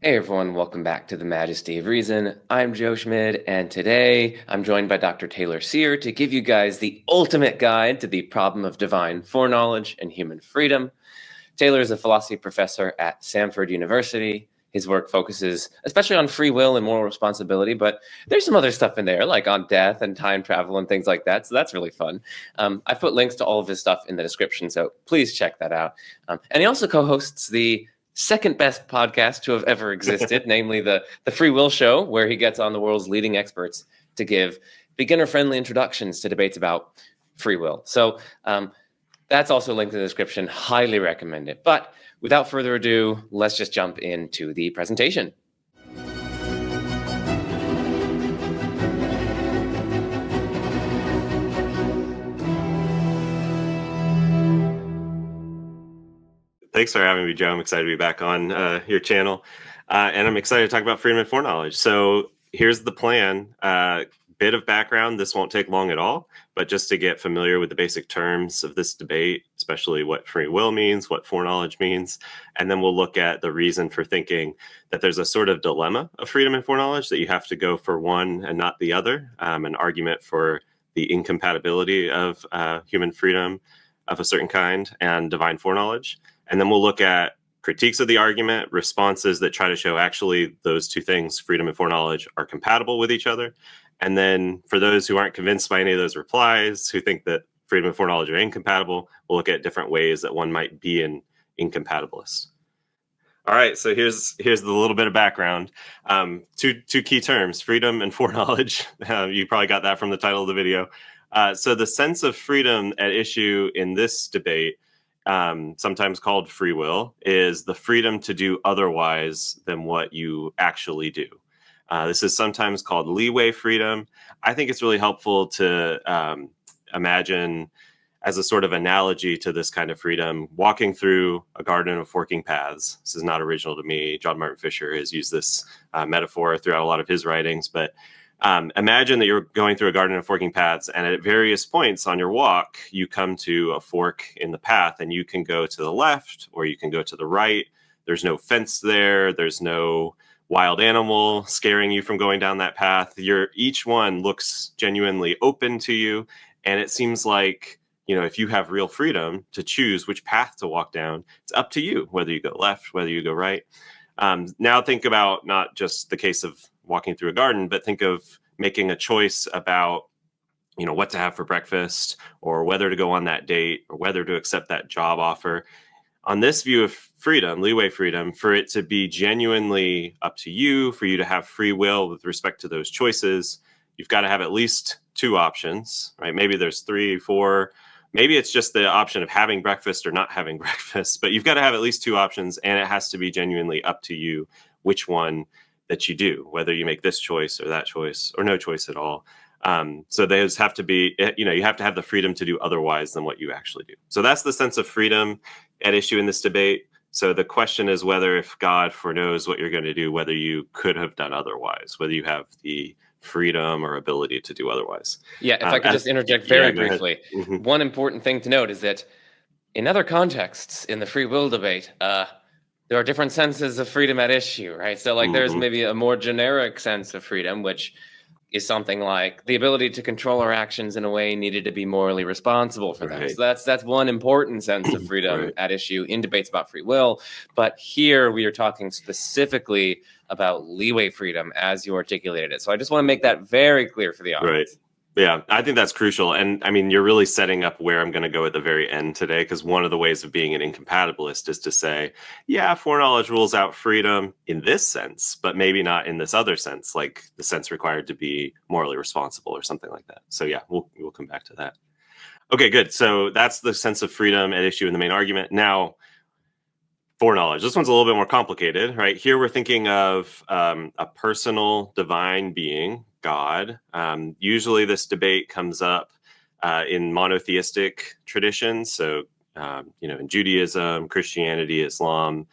Hey everyone, welcome back to the Majesty of Reason. I'm Joe Schmid, and today I'm joined by Dr. Taylor Sear to give you guys the ultimate guide to the problem of divine foreknowledge and human freedom. Taylor is a philosophy professor at Samford University. His work focuses especially on free will and moral responsibility, but there's some other stuff in there, like on death and time travel and things like that, so that's really fun. I've put links to all of his stuff in the description, so please check that out. And he also co-hosts the second best podcast to have ever existed, namely the Free Will Show, where he gets on the world's leading experts to give beginner-friendly introductions to debates about free will. So that's also linked in the description. Highly recommend it. But without further ado, let's just jump into the presentation. Thanks for having me, Joe. I'm excited to be back on your channel. And I'm excited to talk about freedom and foreknowledge. So here's the plan. Bit of background. This won't take long at all, but just to get familiar with the basic terms of this debate, especially what free will means, what foreknowledge means. And then we'll look at the reason for thinking that there's a sort of dilemma of freedom and foreknowledge, that you have to go for one and not the other, an argument for the incompatibility of human freedom of a certain kind and divine foreknowledledge. And then we'll look at critiques of the argument, responses that try to show actually those two things, freedom and foreknowledge, are compatible with each other. And then for those who aren't convinced by any of those replies, who think that freedom and foreknowledge are incompatible, we'll look at different ways that one might be an incompatibilist. All right, so here's the little bit of background. Two key terms, freedom and foreknowledge. You probably got that from the title of the video. So the sense of freedom at issue in this debate, sometimes called free will, is the freedom to do otherwise than what you actually do. This is sometimes called leeway freedom. I think it's really helpful to imagine, as a sort of analogy to this kind of freedom, walking through a garden of forking paths. This is not original to me. John Martin Fisher has used this metaphor throughout a lot of his writings, but imagine that you're going through a garden of forking paths, and at various points on your walk, you come to a fork in the path, and you can go to the left or you can go to the right. There's no fence there. There's no wild animal scaring you from going down that path. Each one looks genuinely open to you, and it seems like, if you have real freedom to choose which path to walk down, it's up to you whether you go left, whether you go right. Now think about not just the case of walking through a garden, but think of making a choice about, what to have for breakfast, or whether to go on that date, or whether to accept that job offer. On this view of freedom, leeway freedom, for it to be genuinely up to you, for you to have free will with respect to those choices, you've got to have at least two options, right? Maybe there's 3, 4, maybe it's just the option of having breakfast or not having breakfast, but you've got to have at least two options, and it has to be genuinely up to you which one that you do, whether you make this choice or that choice or no choice at all. So those have to be, you have to have the freedom to do otherwise than what you actually do. So that's the sense of freedom at issue in this debate. So the question is whether, if God foreknows what you're going to do, whether you could have done otherwise, whether you have the freedom or ability to do otherwise. Yeah, if I could just interject very briefly. Mm-hmm. One important thing to note is that in other contexts in the free will debate, there are different senses of freedom at issue, right? So there's maybe a more generic sense of freedom, which is something like the ability to control our actions in a way needed to be morally responsible for them. So that's one important sense of freedom at issue in debates about free will. But here we are talking specifically about leeway freedom as you articulated it. So I just want to make that very clear for the audience. Right. Yeah, I think that's crucial. And I mean, you're really setting up where I'm going to go at the very end today, because one of the ways of being an incompatibilist is to say, yeah, foreknowledge rules out freedom in this sense, but maybe not in this other sense, like the sense required to be morally responsible or something like that. So yeah, we'll come back to that. Okay, good. So that's the sense of freedom at issue in the main argument. Now, foreknowledge. This one's a little bit more complicated, right? Here we're thinking of a personal divine being, God. Usually this debate comes up in monotheistic traditions. So, in Judaism, Christianity, Islam,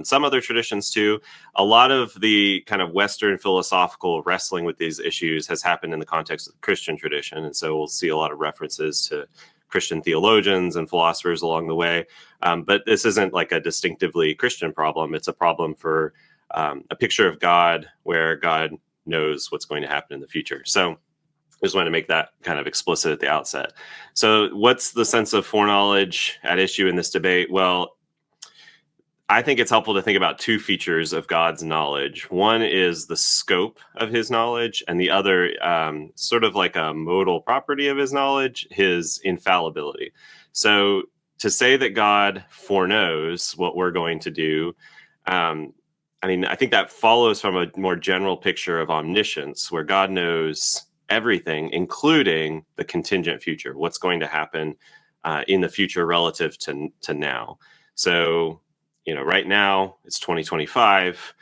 some other traditions too. A lot of the kind of Western philosophical wrestling with these issues has happened in the context of the Christian tradition. And so we'll see a lot of references to Christian theologians and philosophers along the way. But this isn't like a distinctively Christian problem. It's a problem for a picture of God where God knows what's going to happen in the future. So I just wanted to make that kind of explicit at the outset. So what's the sense of foreknowledge at issue in this debate? Well, I think it's helpful to think about two features of God's knowledge. One is the scope of his knowledge, and the other, sort of like a modal property of his knowledge, his infallibility. So to say that God foreknows what we're going to do, I think that follows from a more general picture of omniscience, where God knows everything, including the contingent future, what's going to happen in the future relative to now. So, right now it's 2025.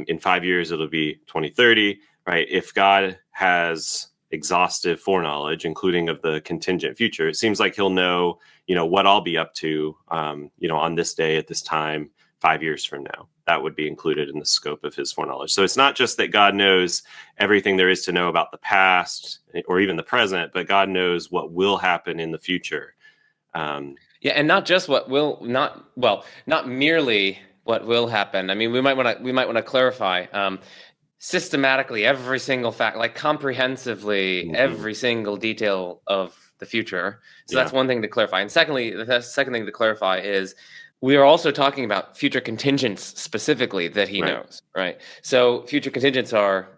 In 5 years, it'll be 2030, right? If God has exhaustive foreknowledge, including of the contingent future, it seems like he'll know, what I'll be up to, on this day at this time, 5 years from now. That would be included in the scope of his foreknowledge. So it's not just that God knows everything there is to know about the past or even the present, but God knows what will happen in the future. Yeah, and not just what will not merely what will happen. I mean, we might want to clarify systematically every single fact, like comprehensively every single detail of the future. So that's one thing to clarify. And secondly, the second thing to clarify is we are also talking about future contingents specifically that he knows, right? So future contingents are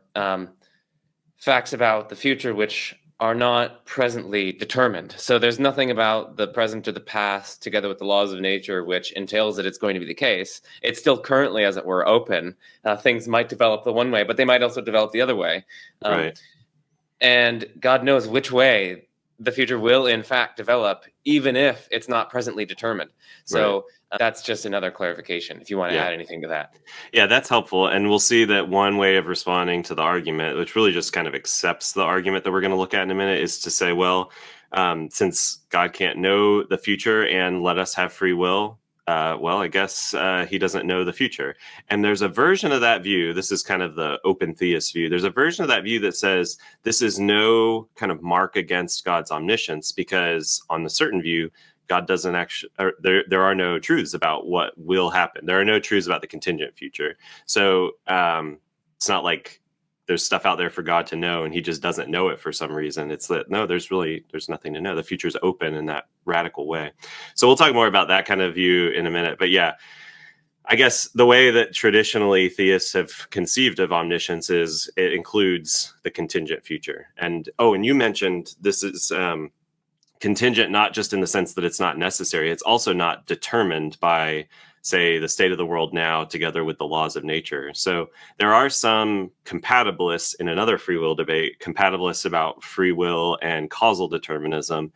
facts about the future which are not presently determined. So there's nothing about the present or the past together with the laws of nature which entails that it's going to be the case. It's still currently, as it were, open. Things might develop the one way, but they might also develop the other way. And God knows which way the future will in fact develop, even if it's not presently determined. So that's just another clarification if you want to add anything to that. Yeah, that's helpful. And we'll see that one way of responding to the argument, which really just kind of accepts the argument that we're going to look at in a minute, is to say, well, since God can't know the future and let us have free will, I guess he doesn't know the future. And there's a version of that view. This is kind of the open theist view. There's a version of that view that says this is no kind of mark against God's omniscience, because on the certain view, God doesn't actually, there are no truths about what will happen. There are no truths about the contingent future. So it's not like there's stuff out there for God to know and he just doesn't know it for some reason. It's that, no, there's nothing to know. The future's open in that radical way. So we'll talk more about that kind of view in a minute. But yeah, I guess the way that traditionally theists have conceived of omniscience is it includes the contingent future. And you mentioned this is contingent, not just in the sense that it's not necessary. It's also not determined by, say, the state of the world now together with the laws of nature. So there are some compatibilists in another free will debate, compatibilists about free will and causal determinism,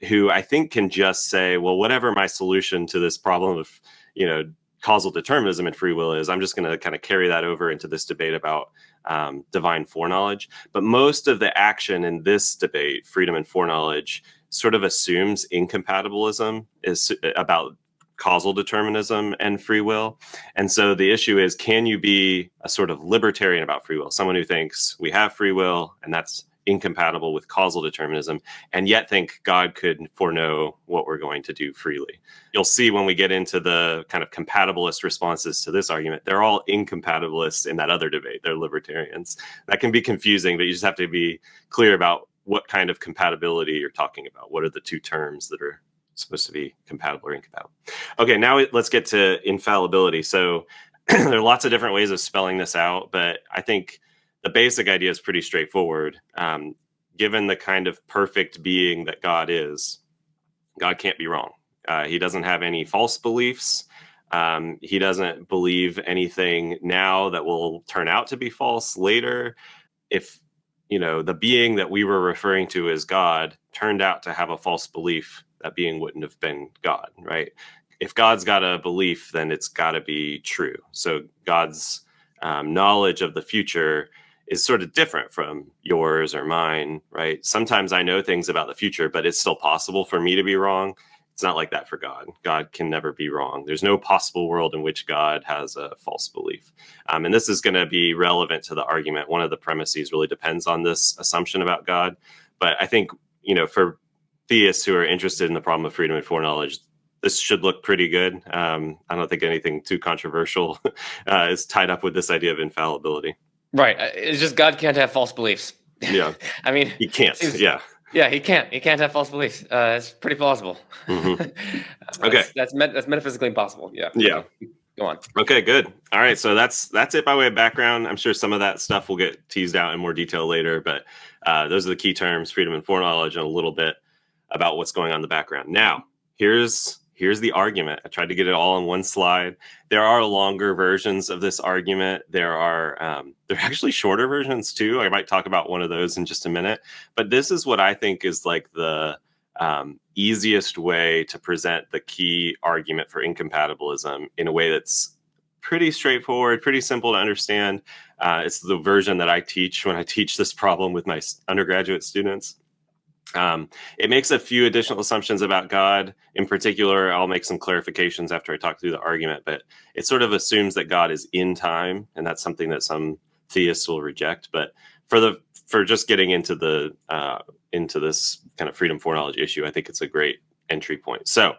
who I think can just say, well, whatever my solution to this problem of, causal determinism and free will is, I'm just going to kind of carry that over into this debate about divine foreknowledge. But most of the action in this debate, freedom and foreknowledge, sort of assumes incompatibilism is about causal determinism and free will. And so the issue is, can you be a sort of libertarian about free will, someone who thinks we have free will and that's incompatible with causal determinism, and yet think God could foreknow what we're going to do freely? You'll see when we get into the kind of compatibilist responses to this argument, they're all incompatibilists in that other debate. They're libertarians. That can be confusing, but you just have to be clear about what kind of compatibility you're talking about. What are the two terms that are supposed to be compatible or incompatible? Okay, now let's get to infallibility. So there are lots of different ways of spelling this out, but I think the basic idea is pretty straightforward. Given the kind of perfect being that God is, God can't be wrong. He doesn't have any false beliefs. He doesn't believe anything now that will turn out to be false later. If the being that we were referring to as God turned out to have a false belief, that being wouldn't have been God, right? If God's got a belief, then it's got to be true. So God's knowledge of the future is sort of different from yours or mine, right? Sometimes I know things about the future, but it's still possible for me to be wrong. It's not like that for God. God can never be wrong. There's no possible world in which God has a false belief. And this is going to be relevant to the argument. One of the premises really depends on this assumption about God. But I think, for theists who are interested in the problem of freedom and foreknowledge, this should look pretty good. I don't think anything too controversial is tied up with this idea of infallibility. Right. It's just God can't have false beliefs. Yeah. I mean, He can't. Yeah. Yeah, he can't. He can't have false beliefs. It's pretty plausible. Okay. That's metaphysically impossible. Yeah. Yeah. Okay. Go on. Okay, good. All right, so that's it by way of background. I'm sure some of that stuff will get teased out in more detail later, but those are the key terms: freedom and foreknowledge, and a little bit about what's going on in the background. Now, here's the argument. I tried to get it all in one slide. There are longer versions of this argument. There are actually shorter versions too. I might talk about one of those in just a minute. But this is what I think is like the easiest way to present the key argument for incompatibilism in a way that's pretty straightforward, pretty simple to understand. It's the version that I teach when I teach this problem with my undergraduate students. It makes a few additional assumptions about God. In particular, I'll make some clarifications after I talk through the argument, but it sort of assumes that God is in time, and that's something that some theists will reject. But for just getting into this kind of freedom foreknowledge issue, I think it's a great entry point. So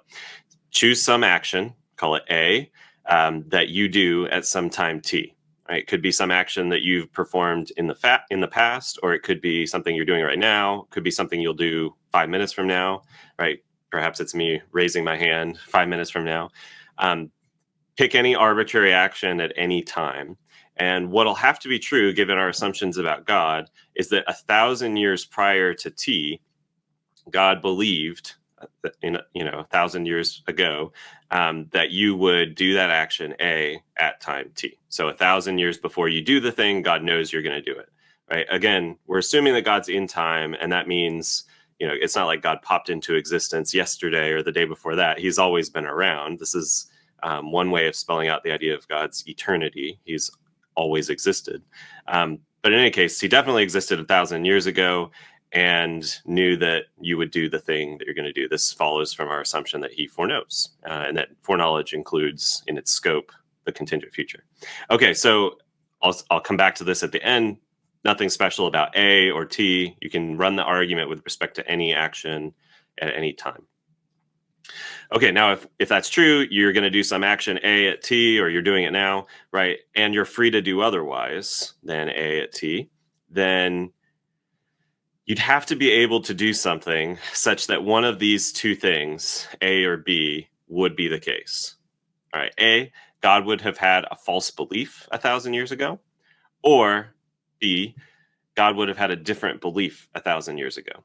choose some action, call it A, that you do at some time T. Right? It could be some action that you've performed in the past, or it could be something you're doing right now. It could be something you'll do 5 minutes from now, right? Perhaps it's me raising my hand 5 minutes from now. Pick any arbitrary action at any time. And what'll have to be true, given our assumptions about God, is that 1,000 years prior to T, God believed that 1,000 years ago that you would do that action A at time T. So 1,000 years before you do the thing, God knows you're going to do it, right? Again, we're assuming that God's in time, and that means, it's not like God popped into existence yesterday or the day before that. He's always been around. This is one way of spelling out the idea of God's eternity. He's always existed. But in any case, he definitely existed 1,000 years ago and knew that you would do the thing that you're going to do. This follows from our assumption that he foreknows, and that foreknowledge includes in its scope the contingent future. Okay, so I'll come back to this at the end. Nothing special about A or T. You can run the argument with respect to any action at any time. Okay, now if that's true, you're going to do some action A at T, or you're doing it now, right? And you're free to do otherwise than A at T, then you'd have to be able to do something such that one of these two things, A or B, would be the case. All right, A, God would have had a false belief 1,000 years ago, or B, God would have had a different belief 1,000 years ago.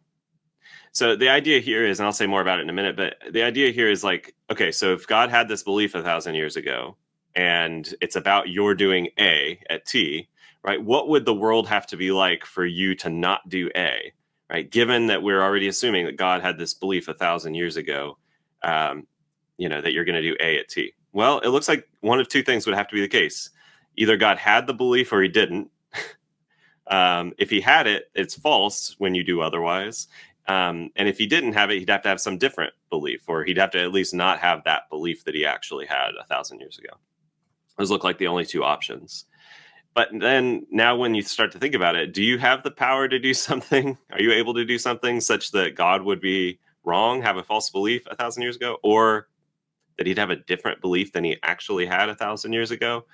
So the idea here is, and I'll say more about it in a minute, but the idea here is like, okay, so if God had this belief 1,000 years ago, and it's about your doing A at T, right? What would the world have to be like for you to not do A, right? Given that we're already assuming that God had this belief 1,000 years ago, that you're going to do A at T. Well, it looks like one of two things would have to be the case. Either God had the belief or he didn't. If he had it, it's false when you do otherwise. And if he didn't have it, he'd have to have some different belief, or he'd have to at least not have that belief that he actually had 1,000 years ago. Those look like the only two options. But then now when you start to think about it, do you have the power to do something? Are you able to do something such that God would be wrong, have a false belief 1,000 years ago, or that he'd have a different belief than he actually had 1,000 years ago?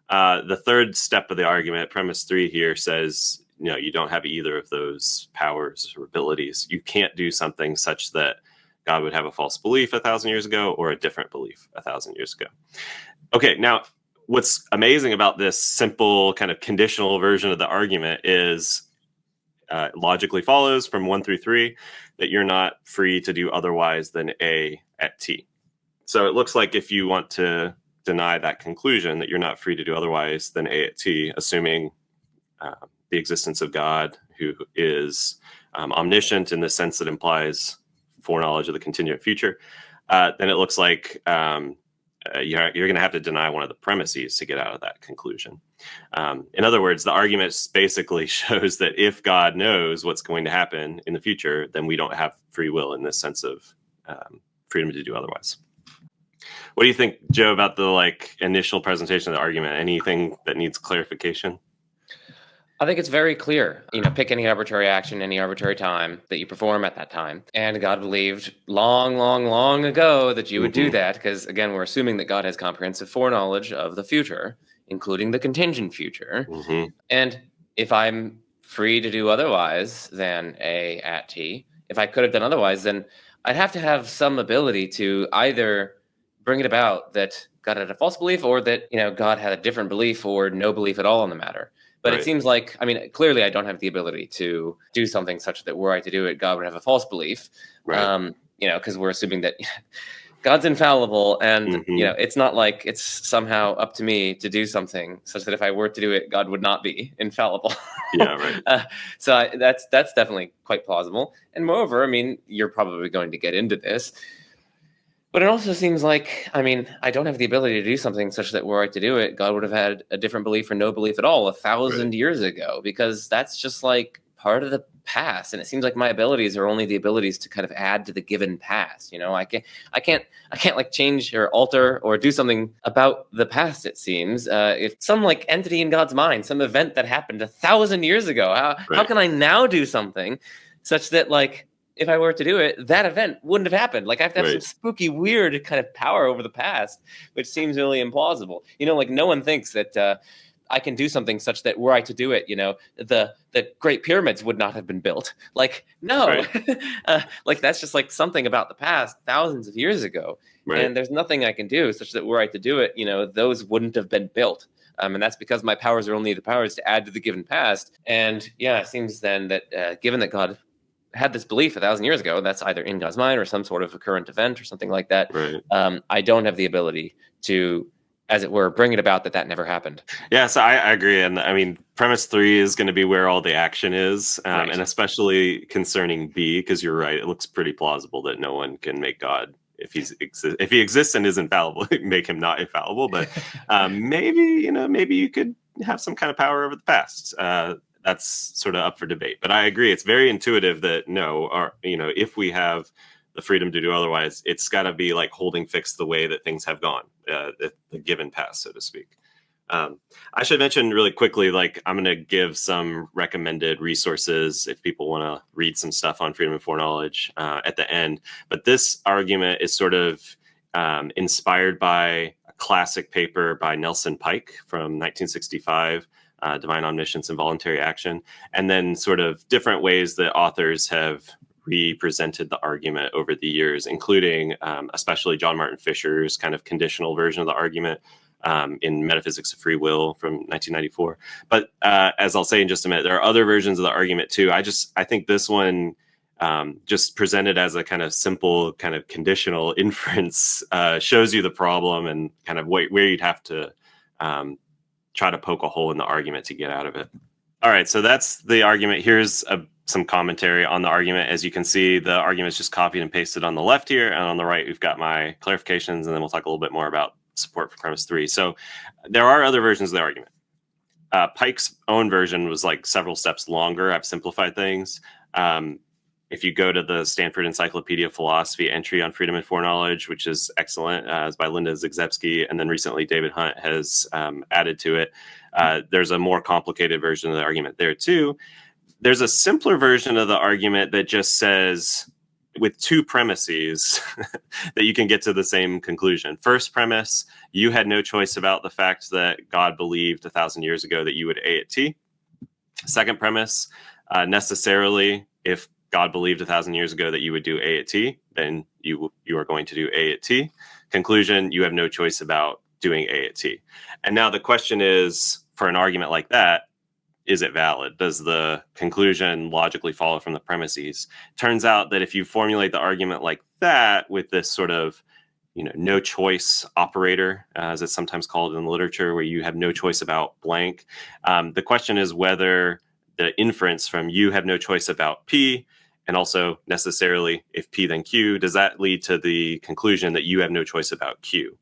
The third step of the argument, premise 3 here, says, you don't have either of those powers or abilities. You can't do something such that God would have a false belief 1,000 years ago or a different belief 1,000 years ago. Okay, now what's amazing about this simple kind of conditional version of the argument is logically follows from 1 through 3 that you're not free to do otherwise than A at T. So it looks like if you want to deny that conclusion, that you're not free to do otherwise than A at T, assuming the existence of God, who is omniscient in the sense that implies foreknowledge of the contingent future, then it looks like you're going to have to deny one of the premises to get out of that conclusion. In other words, the argument basically shows that if God knows what's going to happen in the future, then we don't have free will in this sense of freedom to do otherwise. What do you think, Joe, about the initial presentation of the argument? Anything that needs clarification? I think it's very clear. Pick any arbitrary action, any arbitrary time that you perform at that time. And God believed long, long, long ago that you would do that because, again, we're assuming that God has comprehensive foreknowledge of the future, including the contingent future. And if I'm free to do otherwise than A at T, if I could have done otherwise, then I'd have to have some ability to either bring it about that God had a false belief or that, God had a different belief or no belief at all in the matter. But it seems like, clearly I don't have the ability to do something such that were I to do it, God would have a false belief. Because we're assuming that God's infallible, and it's not like it's somehow up to me to do something such that if I were to do it, God would not be infallible. So that's definitely quite plausible. And moreover, you're probably going to get into this, but it also seems like, I don't have the ability to do something such that were I to do it, God would have had a different belief or no belief at all 1,000 years ago, because that's just like part of the past. And it seems like my abilities are only the abilities to kind of add to the given past. I can't like change or alter or do something about the past, it seems. If some like entity in God's mind, some event that happened 1,000 years ago, how can I now do something such that, like, if I were to do it, that event wouldn't have happened? Like, I have to have some spooky, weird kind of power over the past, which seems really implausible. Like, no one thinks that I can do something such that were I to do it, the Great Pyramids would not have been built. Like, no. Like, that's just like something about the past thousands of years ago. And there's nothing I can do such that were I to do it, those wouldn't have been built. And that's because my powers are only the powers to add to the given past. And yeah, it seems then that given that God had this belief 1,000 years ago, that's either in God's mind or some sort of a current event or something like that. I don't have the ability to, as it were, bring it about that never happened. Yeah, so I agree. And premise 3 is going to be where all the action is. And especially concerning B, because you're right, it looks pretty plausible that no one can make God, if he exists and is infallible, make him not infallible. But maybe you could have some kind of power over the past. That's sort of up for debate. But I agree, it's very intuitive that if we have the freedom to do otherwise, it's got to be like holding fixed the way that things have gone, the given past, so to speak. I should mention really quickly, like, I'm going to give some recommended resources if people want to read some stuff on freedom and foreknowledge at the end. But this argument is sort of inspired by a classic paper by Nelson Pike from 1965, Divine Omniscience and Voluntary Action, and then sort of different ways that authors have represented the argument over the years, including especially John Martin Fisher's kind of conditional version of the argument in Metaphysics of Free Will from 1994. But as I'll say in just a minute, there are other versions of the argument too. I think this one, just presented as a kind of simple kind of conditional inference, shows you the problem and kind of where you'd have to try to poke a hole in the argument to get out of it. All right, so that's the argument. Here's some commentary on the argument. As you can see, the argument is just copied and pasted on the left here, and on the right, we've got my clarifications, and then we'll talk a little bit more about support for premise 3. So there are other versions of the argument. Pike's own version was like several steps longer. I've simplified things. If you go to the Stanford Encyclopedia of Philosophy entry on freedom and foreknowledge, which is excellent, it's by Linda Zagzebski, and then recently David Hunt has added to it. There's a more complicated version of the argument there too. There's a simpler version of the argument that just says, with two premises, that you can get to the same conclusion. First premise, you had no choice about the fact that God believed 1,000 years ago that you would A at T. Second premise, necessarily, if God believed 1,000 years ago that you would do A at T, then you are going to do A at T. Conclusion, you have no choice about doing A at T. And now the question is, for an argument like that, is it valid? Does the conclusion logically follow from the premises? Turns out that if you formulate the argument like that with this sort of, no choice operator, as it's sometimes called in the literature, where you have no choice about blank, the question is whether the inference from you have no choice about P, and also necessarily if P then Q, does that lead to the conclusion that you have no choice about Q?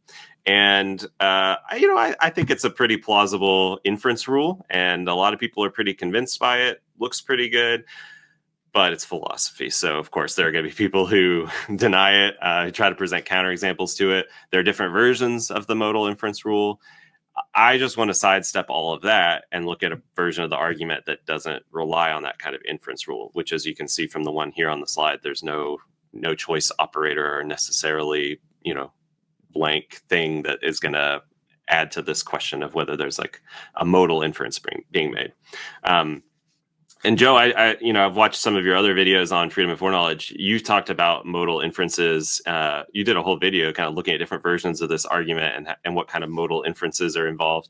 And, I think it's a pretty plausible inference rule, and a lot of people are pretty convinced by it. Looks pretty good, but it's philosophy. So, of course, there are going to be people who deny it, who try to present counterexamples to it. There are different versions of the modal inference rule. I just want to sidestep all of that and look at a version of the argument that doesn't rely on that kind of inference rule, which, as you can see from the one here on the slide, there's no choice operator or necessarily, blank thing that is going to add to this question of whether there's like a modal inference being made. And Joe, I've watched some of your other videos on freedom and foreknowledge. You've talked about modal inferences. You did a whole video kind of looking at different versions of this argument and what kind of modal inferences are involved.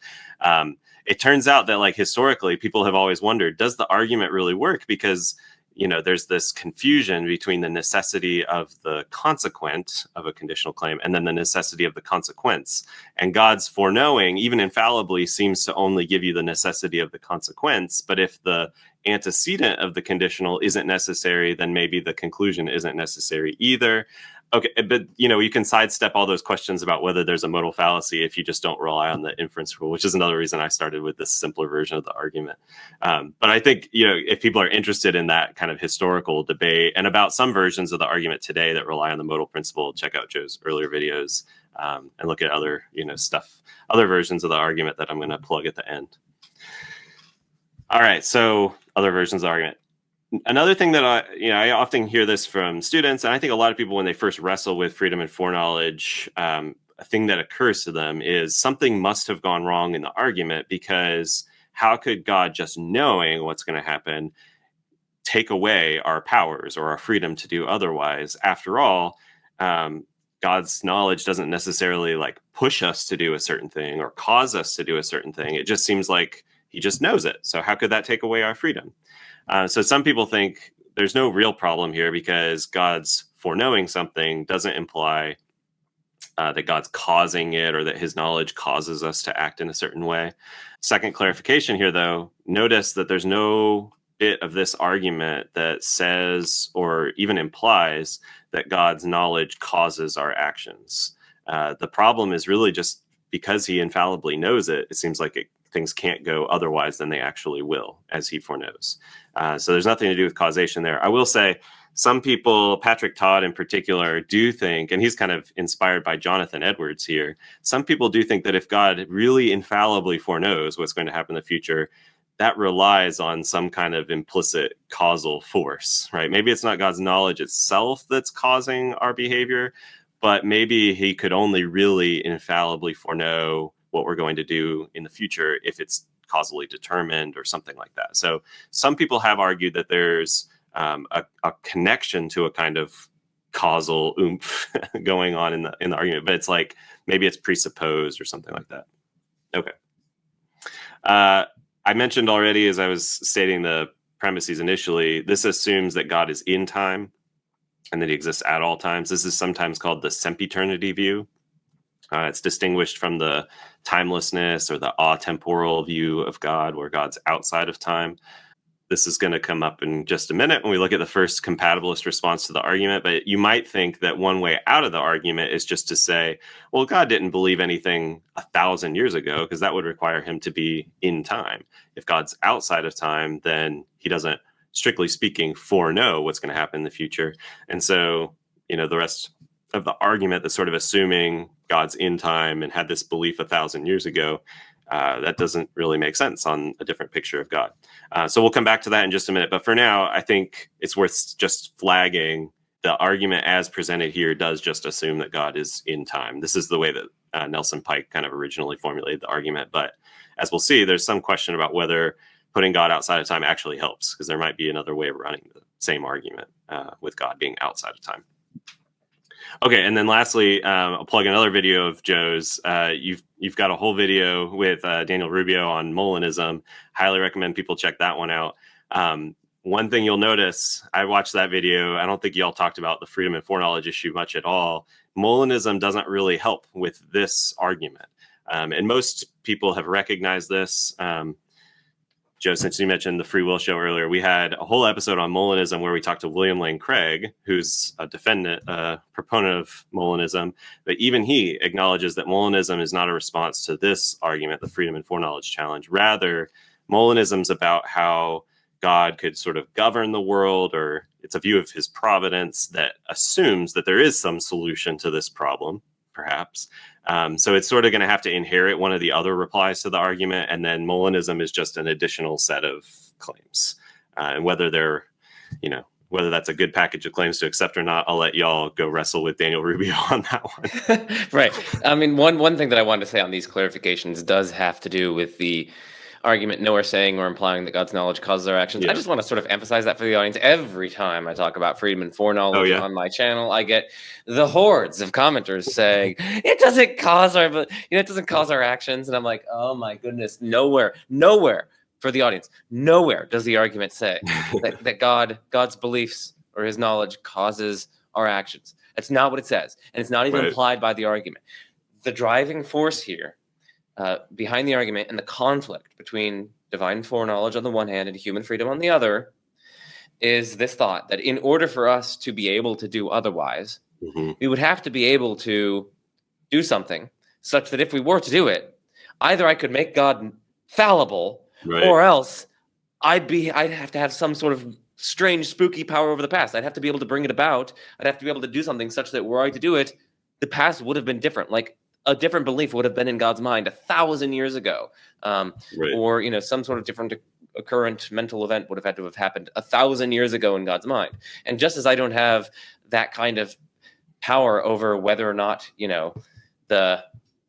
It turns out that, like, historically, people have always wondered, does the argument really work? Because there's this confusion between the necessity of the consequent of a conditional claim and then the necessity of the consequence. And God's foreknowing, even infallibly, seems to only give you the necessity of the consequence. But if the antecedent of the conditional isn't necessary, then maybe the conclusion isn't necessary either. Okay, but you can sidestep all those questions about whether there's a modal fallacy if you just don't rely on the inference rule, which is another reason I started with this simpler version of the argument. But I think if people are interested in that kind of historical debate and about some versions of the argument today that rely on the modal principle, check out Joe's earlier videos and look at other other versions of the argument that I'm going to plug at the end. All right, so other versions of the argument. Another thing that I often hear this from students, and I think a lot of people when they first wrestle with freedom and foreknowledge, a thing that occurs to them is something must have gone wrong in the argument, because how could God, just knowing what's going to happen, take away our powers or our freedom to do otherwise? After all, God's knowledge doesn't necessarily like push us to do a certain thing or cause us to do a certain thing. It just seems like he just knows it. So how could that take away our freedom? So some people think there's no real problem here because God's foreknowing something doesn't imply that God's causing it or that his knowledge causes us to act in a certain way. Second clarification here, though, notice that there's no bit of this argument that says or even implies that God's knowledge causes our actions. The problem is really just because he infallibly knows it, it seems like things can't go otherwise than they actually will, as he foreknows. So there's nothing to do with causation there. I will say some people, Patrick Todd in particular, do think, and he's kind of inspired by Jonathan Edwards here, some people do think that if God really infallibly foreknows what's going to happen in the future, that relies on some kind of implicit causal force, right? Maybe it's not God's knowledge itself that's causing our behavior, but maybe he could only really infallibly foreknow what we're going to do in the future if it's causally determined or something like that. So some people have argued that there's a connection to a kind of causal oomph going on in the argument, but it's like maybe it's presupposed or something like that. Okay. I mentioned already, as I was stating the premises initially, this assumes that God is in time and that he exists at all times. This is sometimes called the sempiternity view. It's distinguished from the timelessness or the atemporal view of God, where God's outside of time. This is going to come up in just a minute when we look at the first compatibilist response to the argument. But you might think that one way out of the argument is just to say, well, God didn't believe anything 1,000 years ago, because that would require him to be in time. If God's outside of time, then he doesn't, strictly speaking, foreknow what's going to happen in the future. And so, the rest of the argument that's sort of assuming God's in time and had this belief 1,000 years ago, that doesn't really make sense on a different picture of God. So we'll come back to that in just a minute. But for now, I think it's worth just flagging the argument as presented here does just assume that God is in time. This is the way that Nelson Pike kind of originally formulated the argument. But as we'll see, there's some question about whether putting God outside of time actually helps, because there might be another way of running the same argument with God being outside of time. Okay, and then lastly, I'll plug another video of Joe's. You've got a whole video with Daniel Rubio on Molinism. Highly recommend people check that one out. One thing you'll notice, I watched that video. I don't think y'all talked about the freedom and foreknowledge issue much at all. Molinism doesn't really help with this argument. And most people have recognized this. Joe, since you mentioned the free will show earlier, we had a whole episode on Molinism where we talked to William Lane Craig, who's a proponent of Molinism, but even he acknowledges that Molinism is not a response to this argument, the freedom and foreknowledge challenge. Rather, Molinism's about how God could sort of govern the world, or it's a view of his providence that assumes that there is some solution to this problem, perhaps, So it's sort of going to have to inherit one of the other replies to the argument, and then Molinism is just an additional set of claims. And whether they're, whether that's a good package of claims to accept or not, I'll let y'all go wrestle with Daniel Rubio on that one. Right. I mean, one thing that I wanted to say on these clarifications does have to do with the argument nowhere saying or implying that God's knowledge causes our actions. Yeah. I just want to sort of emphasize that for the audience. Every time I talk about freedom and foreknowledge on my channel, I get the hordes of commenters saying it doesn't cause our, it doesn't cause our actions, and I'm like, oh my goodness, nowhere. For the audience, nowhere does the argument say that God's beliefs or his knowledge causes our actions. That's not what it says. And it's not even implied by the argument. The driving force here behind the argument and the conflict between divine foreknowledge on the one hand and human freedom on the other is this thought that in order for us to be able to do otherwise, we would have to be able to do something such that if we were to do it, either I could make God fallible, or else I'd have to have some sort of strange, spooky power over the past. I'd have to be able to bring it about. I'd have to be able to do something such that were I to do it, the past would have been different. Like a different belief would have been in God's mind 1,000 years ago, or some sort of different occurrent mental event would have had to have happened 1,000 years ago in God's mind. And just as I don't have that kind of power over whether or not the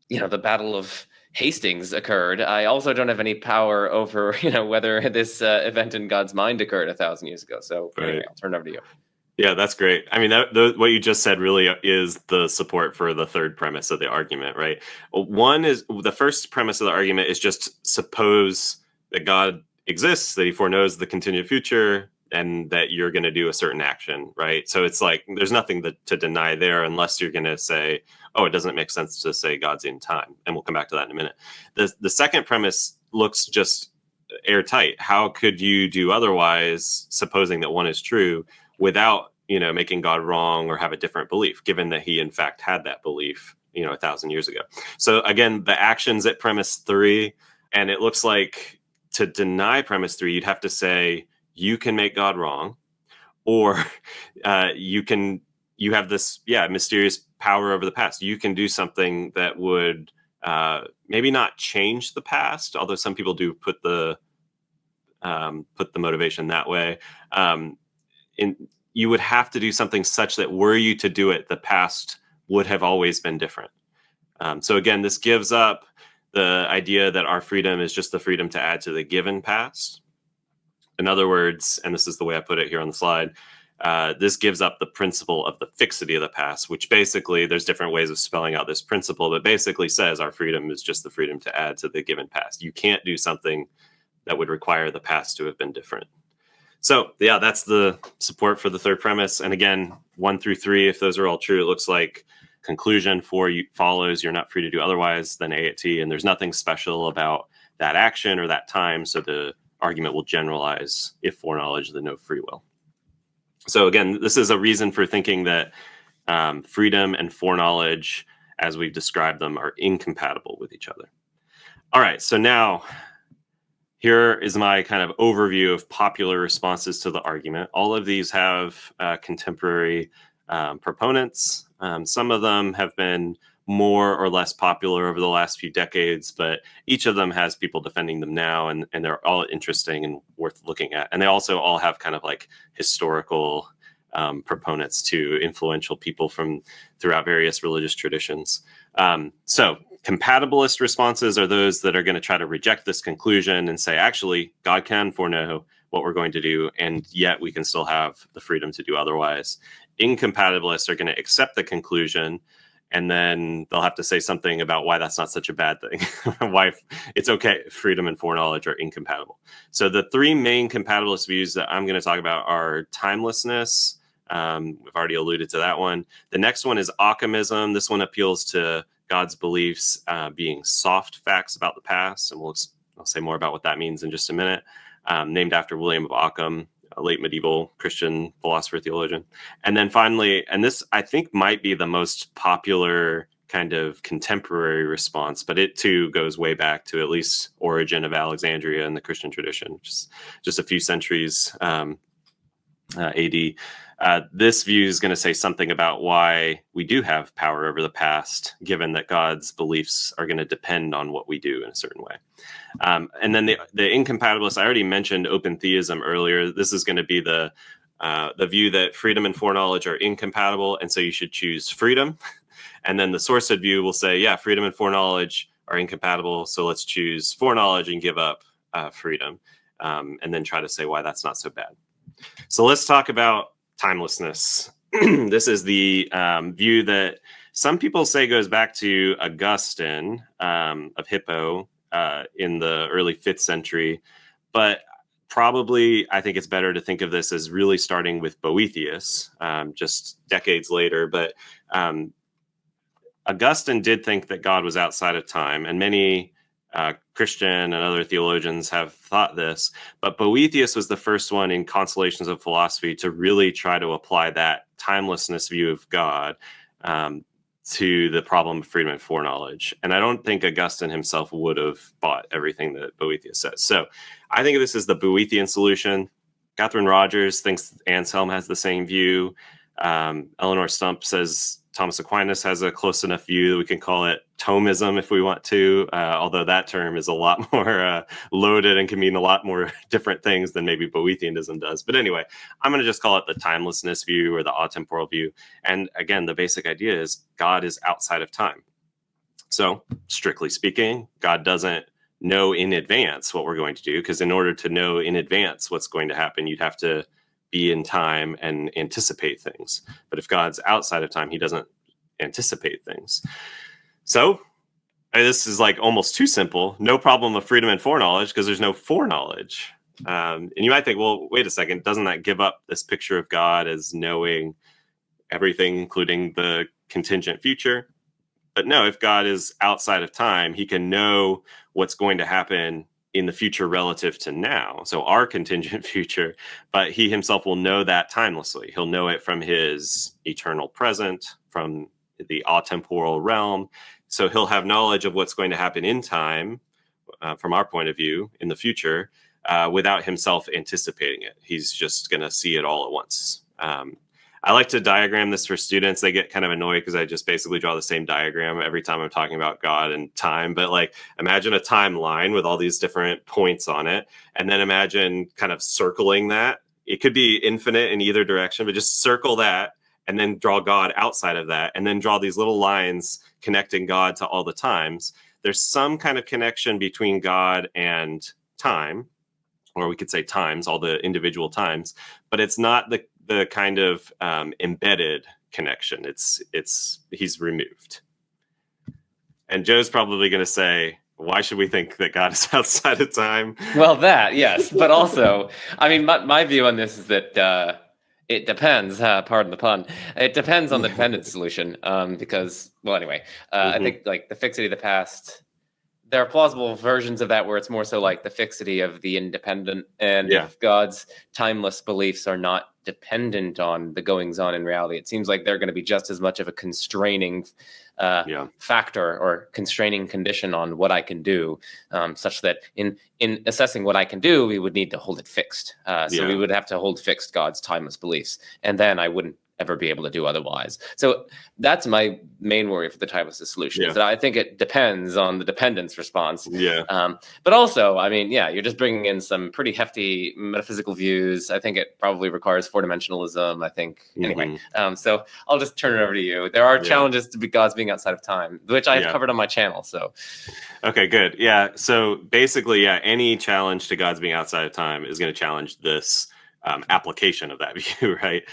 Battle of Hastings occurred, I also don't have any power over whether this event in God's mind occurred 1,000 years ago. So anyway, I'll turn it over to you. Yeah, that's great. I mean, what you just said really is the support for the third premise of the argument, right? One is the first premise of the argument is just suppose that God exists, that he foreknows the continued future, and that you're going to do a certain action, right? So it's like there's nothing to deny there unless you're going to say, oh, it doesn't make sense to say God's in time. And we'll come back to that in a minute. The second premise looks just airtight. How could you do otherwise, supposing that one is true, without making God wrong or have a different belief, given that he in fact had that belief 1,000 years ago? So again, the actions at premise 3, and it looks like to deny premise 3, you'd have to say you can make God wrong, or you have this mysterious power over the past. You can do something that would maybe not change the past, although some people do put the motivation that way. You would have to do something such that were you to do it, the past would have always been different. So again, this gives up the idea that our freedom is just the freedom to add to the given past. In other words, and this is the way I put it here on the slide, this gives up the principle of the fixity of the past, which basically, there's different ways of spelling out this principle, but basically says our freedom is just the freedom to add to the given past. You can't do something that would require the past to have been different. So yeah, that's the support for the third premise. And again, 1 through 3, if those are all true, it looks like conclusion 4 follows, you're not free to do otherwise than A at T, and there's nothing special about that action or that time, so the argument will generalize if foreknowledge, then no free will. So again, this is a reason for thinking that freedom and foreknowledge, as we've described them, are incompatible with each other. All right, so now here is my kind of overview of popular responses to the argument. All of these have contemporary proponents. Some of them have been more or less popular over the last few decades, but each of them has people defending them now, and they're all interesting and worth looking at. And they also all have kind of like historical proponents to influential people from throughout various religious traditions. So compatibilist responses are those that are going to try to reject this conclusion and say, actually, God can foreknow what we're going to do, and yet we can still have the freedom to do otherwise. Incompatibilists are going to accept the conclusion, and then they'll have to say something about why that's not such a bad thing, why it's okay. Freedom and foreknowledge are incompatible. So the 3 main compatibilist views that I'm going to talk about are timelessness. We've already alluded to that one. The next one is Ockamism. This one appeals to God's beliefs being soft facts about the past, and I'll say more about what that means in just a minute. Named after William of Ockham, a late medieval Christian philosopher, theologian. And then finally, and this I think might be the most popular kind of contemporary response, but it too goes way back to at least Origen of Alexandria in the Christian tradition, which is just a few centuries AD. This view is going to say something about why we do have power over the past, given that God's beliefs are going to depend on what we do in a certain way. And then the incompatibilists, I already mentioned open theism earlier. This is going to be the view that freedom and foreknowledge are incompatible, and so you should choose freedom. And then the Sourcehood view will say, yeah, freedom and foreknowledge are incompatible, so let's choose foreknowledge and give up freedom, and then try to say why that's not so bad. So let's talk about timelessness. This is the view that some people say goes back to Augustine of Hippo in the early 5th century, but probably I think it's better to think of this as really starting with Boethius just decades later. But Augustine did think that God was outside of time, and many Christian and other theologians have thought this, but Boethius was the first one in Consolations of Philosophy to really try to apply that timelessness view of God to the problem of freedom and foreknowledge. And I don't think Augustine himself would have bought everything that Boethius says. So I think this is the Boethian solution. Catherine Rogers thinks Anselm has the same view. Eleanor Stump says Thomas Aquinas has a close enough view that we can call it Thomism if we want to, although that term is a lot more loaded and can mean a lot more different things than maybe Boethianism does. But anyway, I'm going to just call it the timelessness view or the atemporal view. And again, the basic idea is God is outside of time. So strictly speaking, God doesn't know in advance what we're going to do, because in order to know in advance what's going to happen, you'd have to be in time and anticipate things. But if God's outside of time, he doesn't anticipate things. So this is like almost too simple. No problem of freedom and foreknowledge because there's no foreknowledge. And you might think, well, wait a second, doesn't that give up this picture of God as knowing everything, including the contingent future? But no, if God is outside of time, he can know what's going to happen in the future relative to now, so our contingent future, but he himself will know that timelessly. He'll know it from his eternal present, from the atemporal realm. So he'll have knowledge of what's going to happen in time, from our point of view, in the future, without himself anticipating it. He's just going to see it all at once. I like to diagram this for students. They get kind of annoyed because I just basically draw the same diagram every time I'm talking about God and time. But like, imagine a timeline with all these different points on it. And then imagine kind of circling that. It could be infinite in either direction, but just circle that and then draw God outside of that. And then draw these little lines connecting God to all the times. There's some kind of connection between God and time, or we could say times, all the individual times, but it's not the kind of embedded connection. He's removed. And Joe's probably going to say, why should we think that God is outside of time? Well, that, yes. But also, I mean, my view on this is that it depends, pardon the pun, it depends on the dependent solution. Because, well, anyway, I think like the fixity of the past, there are plausible versions of that where it's more so like the fixity of the independent. And if God's timeless beliefs are not dependent on the goings on in reality, it seems like they're going to be just as much of a constraining factor or constraining condition on what I can do, such that in assessing what I can do, we would need to hold it fixed. So we would have to hold fixed God's timeless beliefs. And then I wouldn't ever be able to do otherwise. So that's my main worry for the timelessness solution, is that I think it depends on the dependence response. But also, I mean, you're just bringing in some pretty hefty metaphysical views. I think it probably requires four-dimensionalism, I think. Anyway, so I'll just turn it over to you. There are challenges to God's being outside of time, which I've covered on my channel. So, okay, good. Yeah. So basically, any challenge to God's being outside of time is going to challenge this application of that view, right?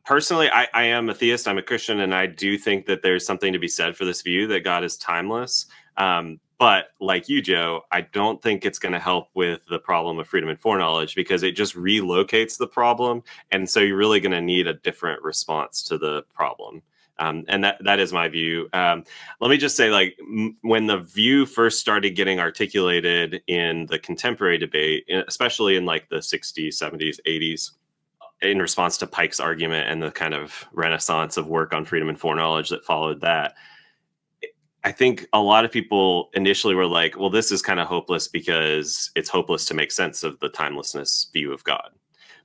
Personally, I am a theist. I'm a Christian, and I do think that there's something to be said for this view that God is timeless. But like you, Joe, I don't think it's going to help with the problem of freedom and foreknowledge, because it just relocates the problem. And so you're really going to need a different response to the problem. And that is my view. Let me just say, like, when the view first started getting articulated in the contemporary debate, especially in like the 60s, 70s, 80s, in response to Pike's argument and the kind of renaissance of work on freedom and foreknowledge that followed that, I think a lot of people initially were like, well, this is kind of hopeless because it's hopeless to make sense of the timelessness view of God.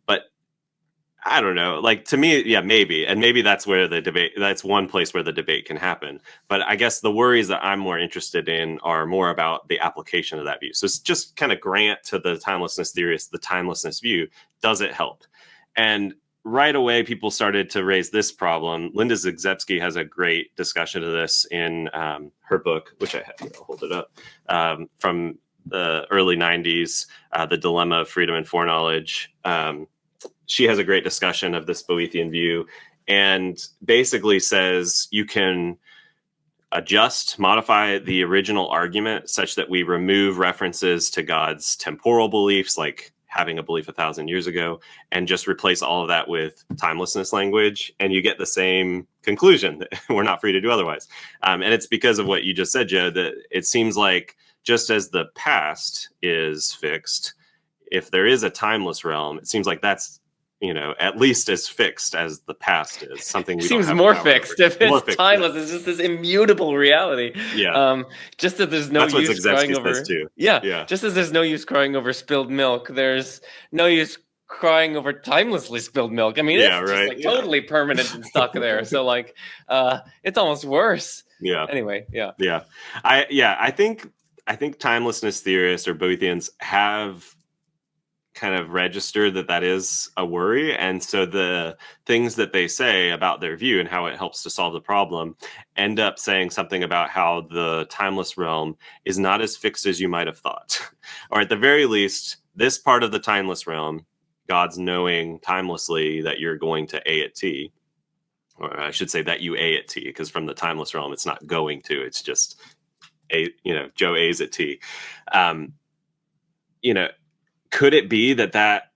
But I don't know. Like, to me, yeah, maybe. And maybe that's where the debate, that's one place where the debate can happen. But I guess the worries that I'm more interested in are more about the application of that view. So it's just kind of grant to the timelessness theorists the timelessness view. Does it help? And right away, people started to raise this problem. Linda Zagzebski has a great discussion of this in her book, which I have here. I'll hold it up, from the early 90s, The Dilemma of Freedom and Foreknowledge. She has a great discussion of this Boethian view and basically says you can modify the original argument such that we remove references to God's temporal beliefs, like having a belief 1,000 years ago, and just replace all of that with timelessness language, and you get the same conclusion that we're not free to do otherwise. And it's because of what you just said, Joe, that it seems like just as the past is fixed, if there is a timeless realm, it seems like that's, at least as fixed as the past is. Something we seems don't have more power fixed over. if it's More fixed, timeless. It's just this immutable reality. Yeah. Just that there's no That's what use Zagzebski crying says over. too. Yeah. Just as there's no use crying over spilled milk, there's no use crying over timelessly spilled milk. I mean, Yeah, it's just right. like Yeah. totally permanent and stuck there. So like, it's almost worse. Yeah. Anyway, yeah. Yeah. I think timelessness theorists or Boethians have kind of registered that is a worry, and so the things that they say about their view and how it helps to solve the problem end up saying something about how the timeless realm is not as fixed as you might have thought. Or at the very least, this part of the timeless realm, God's knowing timelessly that you're going to A at T, or I should say that you A at T, because from the timeless realm it's not going to, it's just Joe A's at T. Could it be that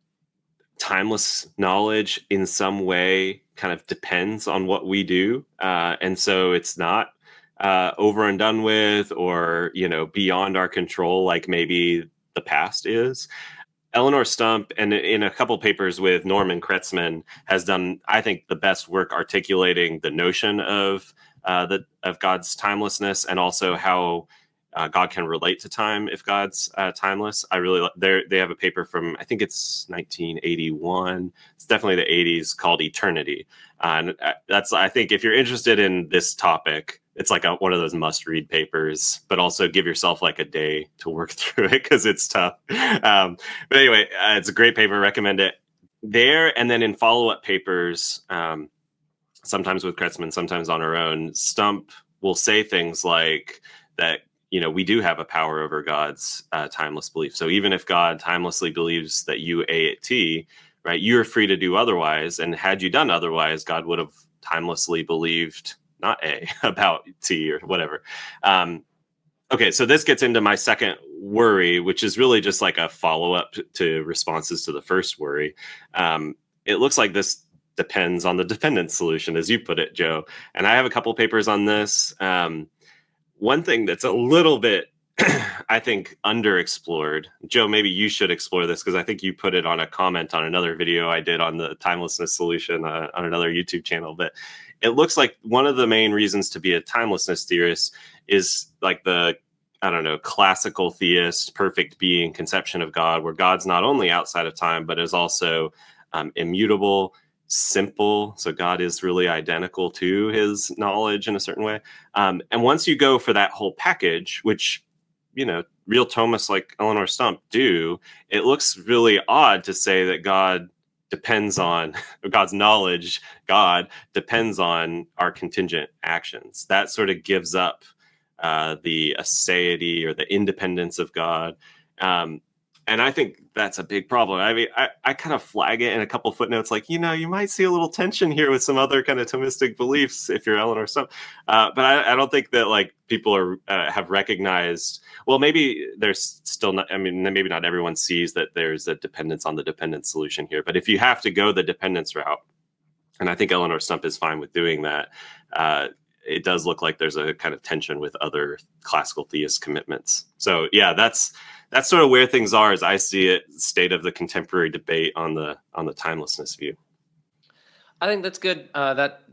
timeless knowledge in some way kind of depends on what we do, and so it's not over and done with, or beyond our control, like maybe the past is? Eleanor Stump, and in a couple papers with Norman Kretzmann, has done, I think, the best work articulating the notion of God's timelessness, and also how God can relate to time if God's timeless. They have a paper from, I think it's 1981. It's definitely the 80s, called Eternity. And that's, I think, if you're interested in this topic, it's like one of those must-read papers, but also give yourself like a day to work through it because it's tough. But anyway, it's a great paper. Recommend it there. And then in follow-up papers, sometimes with Kretzmann, sometimes on her own, Stump will say things like that, we do have a power over God's timeless belief. So even if God timelessly believes that you A at T, right, you're free to do otherwise. And had you done otherwise, God would have timelessly believed not A about T or whatever. Okay, so this gets into my second worry, which is really just like a follow-up to responses to the first worry. It looks like this depends on the dependent solution, as you put it, Joe. And I have a couple papers on this. One thing that's a little bit, I think, underexplored. Joe, maybe you should explore this, because I think you put it on a comment on another video I did on the timelessness solution on another YouTube channel. But it looks like one of the main reasons to be a timelessness theorist is like the, I don't know, classical theist, perfect being conception of God, where God's not only outside of time, but is also immutable, simple. So God is really identical to his knowledge in a certain way. And once you go for that whole package, which, real Thomists like Eleanor Stump do, it looks really odd to say that God's knowledge, God depends on our contingent actions. That sort of gives up the aseity or the independence of God. And I think that's a big problem. I mean, I kind of flag it in a couple footnotes, like, you might see a little tension here with some other kind of Thomistic beliefs if you're Eleanor Stump. But I don't think that like people have recognized, well, maybe there's still not, I mean, maybe not everyone sees that there's a dependence on the dependent solution here. But if you have to go the dependence route, and I think Eleanor Stump is fine with doing that, it does look like there's a kind of tension with other classical theist commitments. So yeah, that's sort of where things are as I see it, state of the contemporary debate on the timelessness view. I think that's good.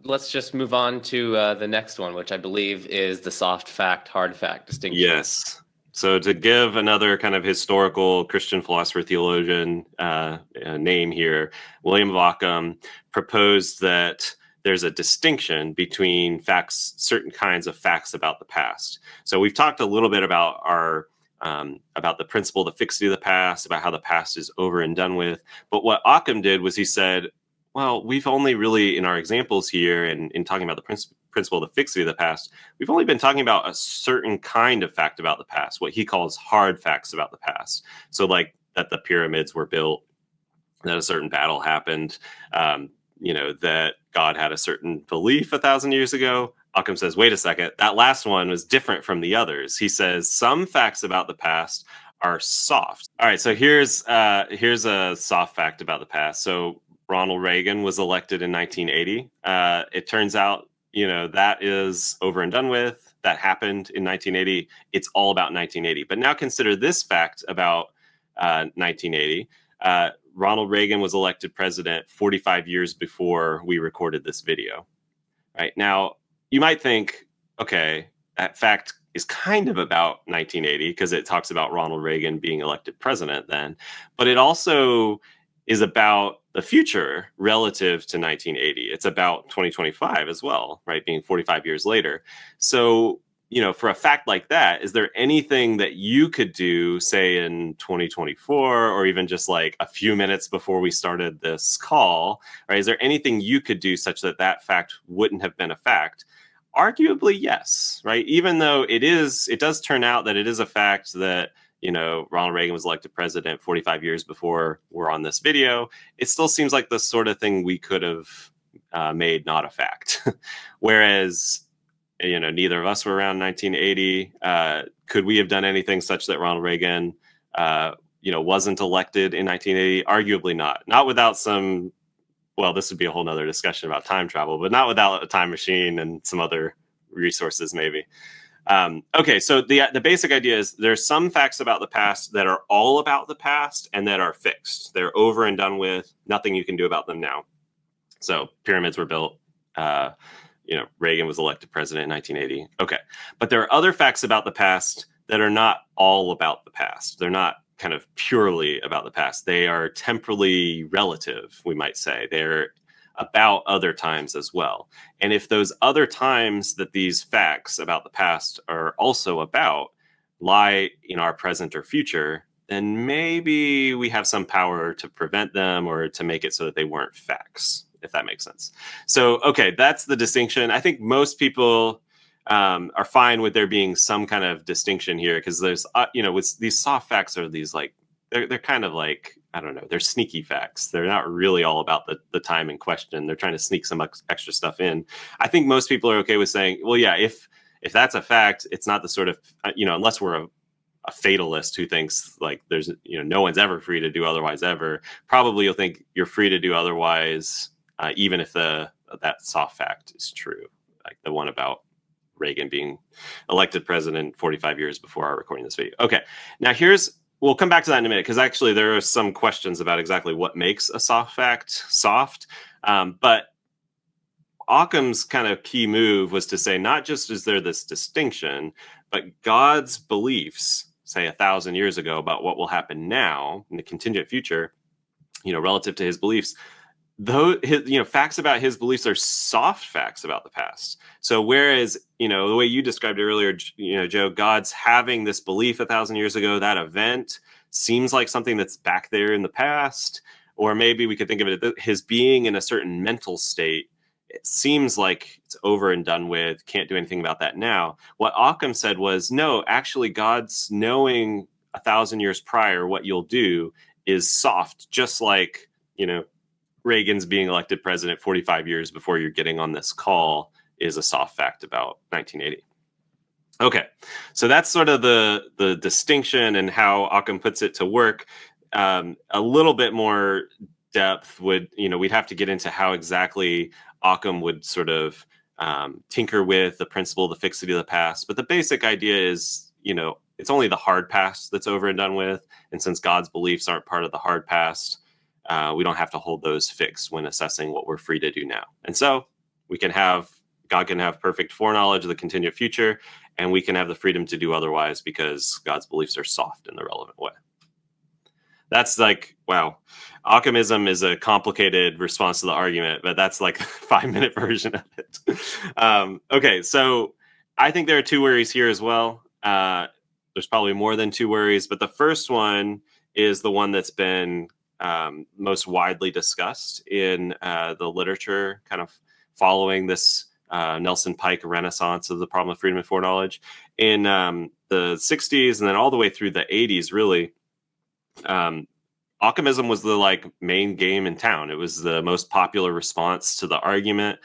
Let's just move on to the next one, which I believe is the soft fact, hard fact distinction. Yes. So to give another kind of historical Christian philosopher theologian name here, William of Ockham proposed that there's a distinction between facts, certain kinds of facts about the past. So we've talked a little bit about about the principle, the fixity of the past, about how the past is over and done with. But what Occam did was he said, well, we've only really, in our examples here and in talking about the principle of the fixity of the past, we've only been talking about a certain kind of fact about the past, what he calls hard facts about the past. So like that the pyramids were built, that a certain battle happened, that God had a certain belief 1,000 years ago. Occam says, wait a second, that last one was different from the others. He says some facts about the past are soft. All right, so here's a soft fact about the past. So Ronald Reagan was elected in 1980. It turns out, that is over and done with. That happened in 1980. It's all about 1980. But now consider this fact about 1980. Ronald Reagan was elected president 45 years before we recorded this video. Right now, you might think, okay, that fact is kind of about 1980 because it talks about Ronald Reagan being elected president then, but it also is about the future relative to 1980. It's about 2025 as well, right? Being 45 years later. So, for a fact like that, is there anything that you could do, say in 2024, or even just like a few minutes before we started this call, right? Is there anything you could do such that that fact wouldn't have been a fact? Arguably, yes, right? Even though it does turn out that it is a fact that, Ronald Reagan was elected president 45 years before we're on this video. It still seems like the sort of thing we could have made not a fact. Whereas, neither of us were around 1980. Could we have done anything such that Ronald Reagan, wasn't elected in 1980? Arguably not. Not without some, well, this would be a whole nother discussion about time travel, but not without a time machine and some other resources maybe. Okay, so the basic idea is there's some facts about the past that are all about the past and that are fixed. They're over and done with. Nothing you can do about them now. So pyramids were built. Reagan was elected president in 1980. Okay, but there are other facts about the past that are not all about the past. They're not kind of purely about the past. They are temporally relative, we might say. They're about other times as well. And if those other times that these facts about the past are also about lie in our present or future, then maybe we have some power to prevent them or to make it so that they weren't facts, if that makes sense. So, okay, that's the distinction. I think most people are fine with there being some kind of distinction here because there's, with these soft facts are these like, they're kind of like, I don't know, they're sneaky facts. They're not really all about the time in question. They're trying to sneak some extra stuff in. I think most people are okay with saying, well, yeah, if that's a fact, it's not the sort of, unless we're a fatalist who thinks like there's, no one's ever free to do otherwise ever, probably you'll think you're free to do otherwise, even if that soft fact is true, like the one about Reagan being elected president 45 years before our recording this video. Okay, now we'll come back to that in a minute because actually there are some questions about exactly what makes a soft fact soft. But Occam's kind of key move was to say not just is there this distinction, but God's beliefs, say 1,000 years ago, about what will happen now in the contingent future, relative to his beliefs, though facts about his beliefs are soft facts about the past. So whereas the way you described it earlier, Joe, God's having this belief 1,000 years ago, that event seems like something that's back there in the past, or maybe we could think of it as his being in a certain mental state. It seems like it's over and done with, can't do anything about that now. What Occam said was, no, actually God's knowing 1,000 years prior what you'll do is soft, just like Reagan's being elected president 45 years before you're getting on this call is a soft fact about 1980. Okay, so that's sort of the distinction and how Occam puts it to work. A little bit more depth would, we'd have to get into how exactly Occam would sort of tinker with the principle of the fixity of the past. But the basic idea is, it's only the hard past that's over and done with. And since God's beliefs aren't part of the hard past, we don't have to hold those fixed when assessing what we're free to do now. And so we can have God can have perfect foreknowledge of the contingent future, and we can have the freedom to do otherwise because God's beliefs are soft in the relevant way. That's like, wow. Ockamism is a complicated response to the argument, but that's like a 5-minute version of it. Okay, so I think there are two worries here as well. There's probably more than two worries, but the first one is the one that's been most widely discussed in the literature, kind of following this Nelson Pike renaissance of the problem of freedom and foreknowledge in the 60s and then all the way through the 80s, really. Ockamism was the like main game in town. It was the most popular response to the argument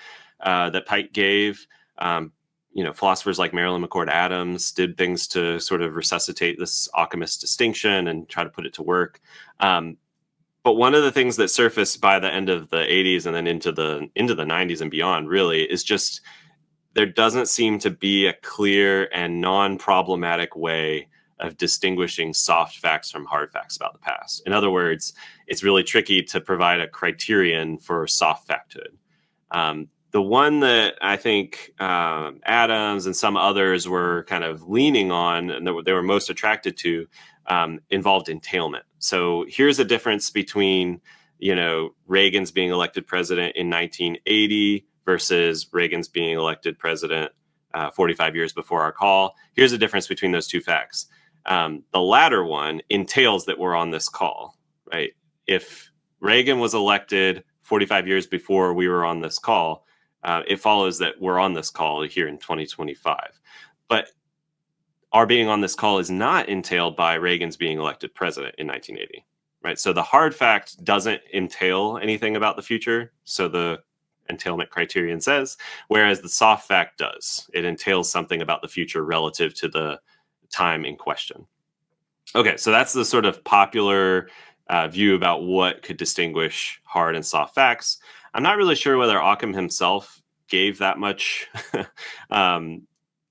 that Pike gave. Philosophers like Marilyn McCord Adams did things to sort of resuscitate this Ockhamist distinction and try to put it to work. But one of the things that surfaced by the end of the 80s and then into the 90s and beyond, really, is just there doesn't seem to be a clear and non-problematic way of distinguishing soft facts from hard facts about the past. In other words, it's really tricky to provide a criterion for soft facthood. The one that I think Adams and some others were kind of leaning on and they were most attracted to involved entailment. So here's a difference between, Reagan's being elected president in 1980 versus Reagan's being elected president 45 years before our call. Here's a difference between those two facts. The latter one entails that we're on this call, right? If Reagan was elected 45 years before we were on this call, it follows that we're on this call here in 2025. But our being on this call is not entailed by Reagan's being elected president in 1980, right? So the hard fact doesn't entail anything about the future. So the entailment criterion says, whereas the soft fact does. It entails something about the future relative to the time in question. Okay, so that's the sort of popular view about what could distinguish hard and soft facts. I'm not really sure whether Occam himself gave that much,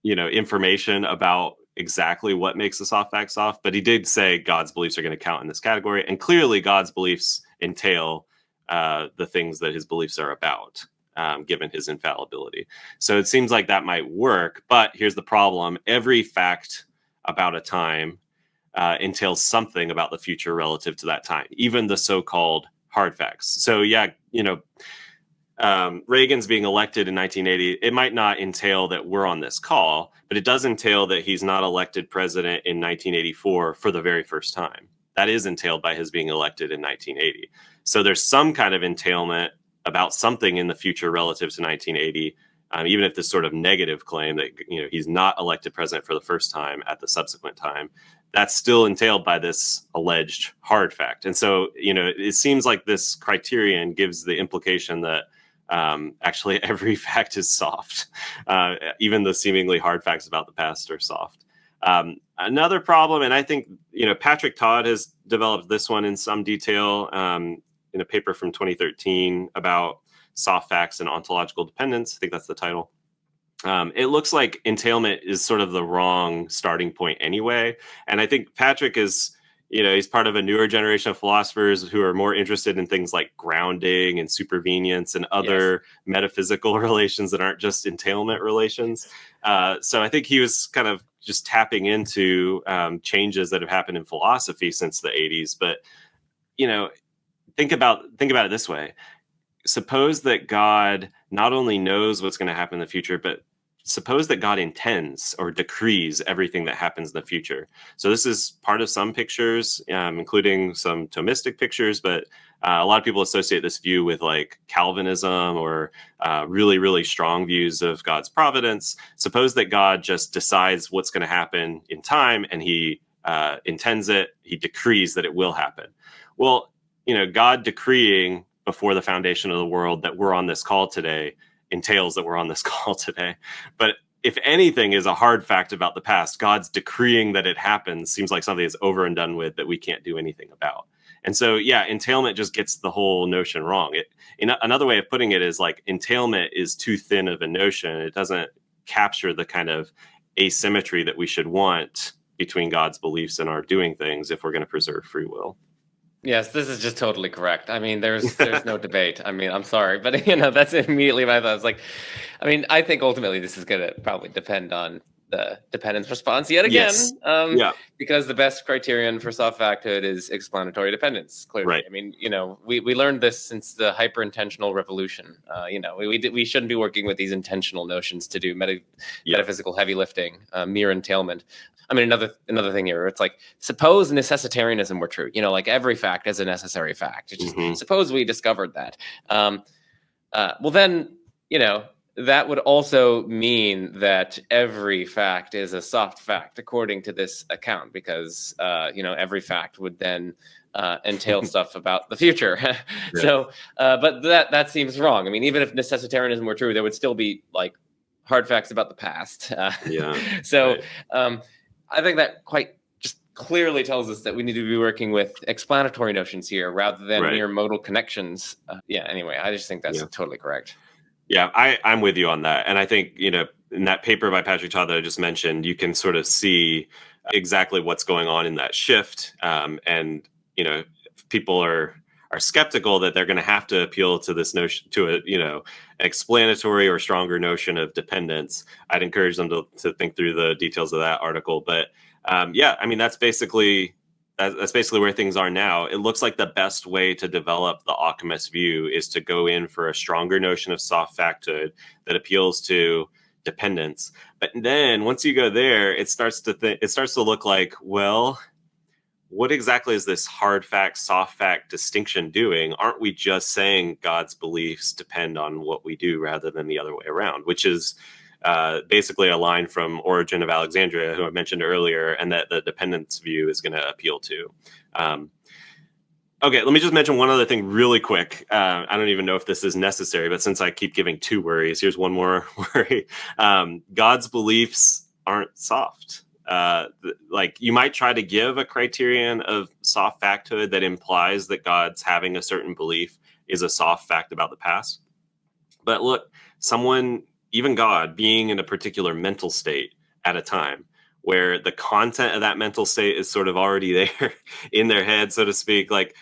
information about exactly what makes the soft fact soft, but he did say God's beliefs are going to count in this category, and clearly God's beliefs entail the things that his beliefs are about. Given his infallibility. So it seems like that might work, but here's the problem. Every fact about a time entails something about the future relative to that time, even the so-called hard facts. So Reagan's being elected in 1980, it might not entail that we're on this call, but it does entail that he's not elected president in 1984 for the very first time. That is entailed by his being elected in 1980. So there's some kind of entailment about something in the future relative to 1980, even if this sort of negative claim that he's not elected president for the first time at the subsequent time, that's still entailed by this alleged hard fact. And so, it seems like this criterion gives the implication that actually every fact is soft. Even the seemingly hard facts about the past are soft. Another problem, and I think, Patrick Todd has developed this one in some detail, in a paper from 2013 about soft facts and ontological dependence. I think that's the title. It looks like entailment is sort of the wrong starting point anyway. And I think Patrick is, he's part of a newer generation of philosophers who are more interested in things like grounding and supervenience and other metaphysical relations that aren't just entailment relations. So I think he was kind of just tapping into changes that have happened in philosophy since the 80s. But, think about it this way. Suppose that God not only knows what's going to happen in the future, but suppose that God intends or decrees everything that happens in the future. So this is part of some pictures, including some Thomistic pictures, but a lot of people associate this view with like Calvinism or really, really strong views of God's providence. Suppose that God just decides what's going to happen in time and he intends it, he decrees that it will happen. Well, God decreeing before the foundation of the world that we're on this call today entails that we're on this call today. But if anything is a hard fact about the past, God's decreeing that it happens seems like something that's over and done with that we can't do anything about. And so, entailment just gets the whole notion wrong. Another way of putting it is like entailment is too thin of a notion. It doesn't capture the kind of asymmetry that we should want between God's beliefs and our doing things if we're going to preserve free will. Yes, this is just totally correct. I mean, there's no debate. I mean, I'm sorry, but that's immediately my thought. It's like, I mean, I think ultimately this is going to probably depend on the dependence response yet Yes. again, Yeah. because the best criterion for soft facthood is explanatory dependence. Clearly, Right. I mean, we learned this since the hyper-intentional revolution. We shouldn't be working with these intentional notions to do Yeah. metaphysical heavy lifting, mere entailment. I mean, another thing here. It's like, suppose necessitarianism were true. Like every fact is a necessary fact. It's just suppose we discovered that. Well, then that would also mean that every fact is a soft fact according to this account, because every fact would then entail stuff about the future. Yeah. So, but that seems wrong. I mean, even if necessitarianism were true, there would still be like hard facts about the past. Yeah. So. Right. I think that quite just clearly tells us that we need to be working with explanatory notions here rather than Right. mere modal connections. Anyway, I just think that's totally correct. Yeah, I'm with you on that. And I think, in that paper by Patrick Todd that I just mentioned, you can sort of see exactly what's going on in that shift. And, people are skeptical that they're going to have to appeal to this notion, to an explanatory or stronger notion of dependence. I'd encourage them to think through the details of that article. But I mean, that's basically where things are now. It looks like the best way to develop the Ockhamist view is to go in for a stronger notion of soft facthood that appeals to dependence. But then once you go there, it starts to look like, well, what exactly is this hard fact, soft fact distinction doing? Aren't we just saying God's beliefs depend on what we do rather than the other way around? Which is basically a line from Origen of Alexandria, who I mentioned earlier, and that the dependence view is going to appeal to. Okay, let me just mention one other thing really quick. I don't even know if this is necessary, but since I keep giving two worries, here's one more worry. God's beliefs aren't soft. Like you might try to give a criterion of soft facthood that implies that God's having a certain belief is a soft fact about the past. But look, even God, being in a particular mental state at a time where the content of that mental state is sort of already there in their head, so to speak, like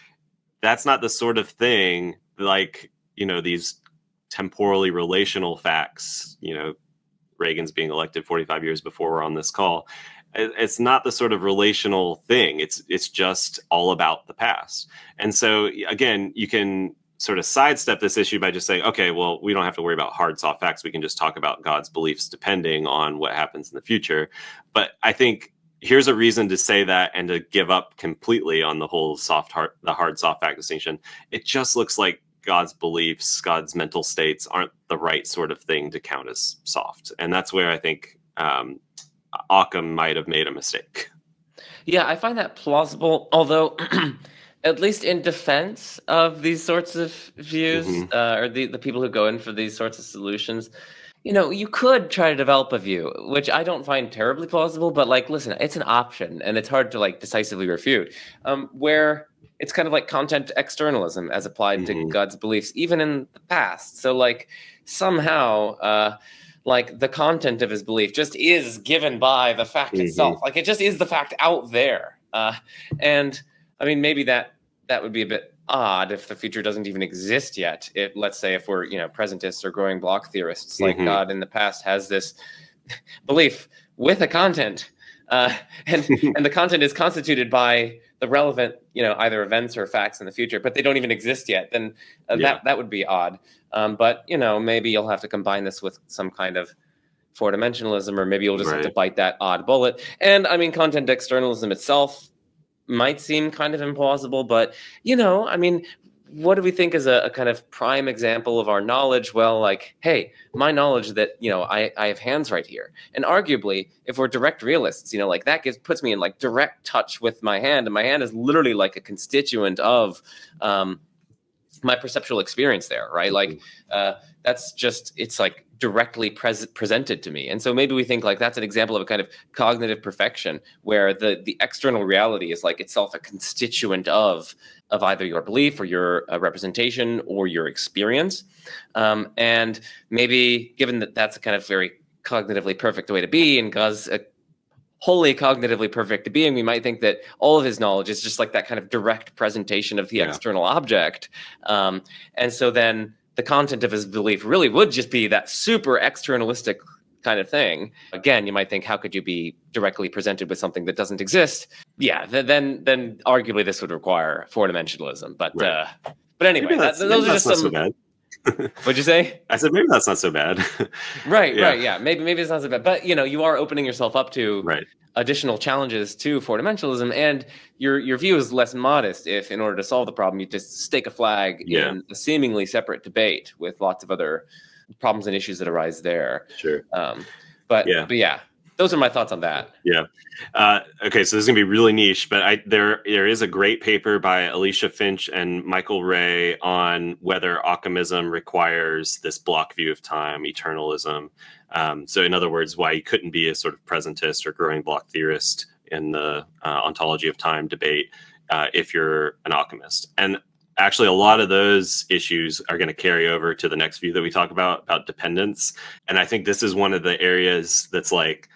that's not the sort of thing like, these temporally relational facts, Reagan's being elected 45 years before we're on this call. It's not the sort of relational thing. It's just all about the past. And so again, you can sort of sidestep this issue by just saying, okay, well, we don't have to worry about hard, soft facts. We can just talk about God's beliefs depending on what happens in the future. But I think here's a reason to say that and to give up completely on the whole the hard, soft fact distinction. It just looks like God's beliefs, God's mental states aren't the right sort of thing to count as soft. And that's where I think Occam might have made a mistake. Yeah, I find that plausible, although at least in defense of these sorts of views, or the people who go in for these sorts of solutions, you could try to develop a view, which I don't find terribly plausible, but like, listen, it's an option and it's hard to like decisively refute, where it's kind of like content externalism as applied to God's beliefs, even in the past. So like somehow, like the content of his belief just is given by the fact itself. Like it just is the fact out there. And I mean, maybe that would be a bit odd if the future doesn't even exist yet. Let's say if we're, presentists or growing block theorists, like God in the past has this belief with a content, and the content is constituted by the relevant, either events or facts in the future, but they don't even exist yet. Then that would be odd. But maybe you'll have to combine this with some kind of four-dimensionalism, or maybe you'll just have to bite that odd bullet. And I mean, content externalism itself might seem kind of implausible, but I mean, what do we think is a kind of prime example of our knowledge? Well, like, hey, my knowledge that I have hands right here, and arguably, if we're direct realists, like that puts me in like direct touch with my hand, and my hand is literally like a constituent of my perceptual experience there, right? Like that's just, it's like directly presented to me. And so maybe we think like that's an example of a kind of cognitive perfection where the external reality is like itself a constituent of either your belief or your representation or your experience. And maybe given that that's a kind of very cognitively perfect way to be, and God's wholly cognitively perfect being, we might think that all of his knowledge is just like that kind of direct presentation of the external object. And so then the content of his belief really would just be that super externalistic kind of thing. Again, you might think, how could you be directly presented with something that doesn't exist? Yeah, then arguably this would require four-dimensionalism. But anyway, those are just some. So bad. What'd you say? I said maybe that's not so bad. Right. Yeah. Maybe it's not so bad. But you are opening yourself up to additional challenges to four-dimensionalism, and your view is less modest if, in order to solve the problem, you just stake a flag in a seemingly separate debate with lots of other problems and issues that arise there. Sure. But yeah, those are my thoughts on that. Yeah. Okay, so this is gonna be really niche, but there is a great paper by Alicia Finch and Michael Ray on whether Ockamism requires this block view of time, eternalism. So in other words, why you couldn't be a sort of presentist or growing block theorist in the ontology of time debate if you're an Ockhamist. And actually, a lot of those issues are going to carry over to the next view that we talk about dependence. And I think this is one of the areas that's like,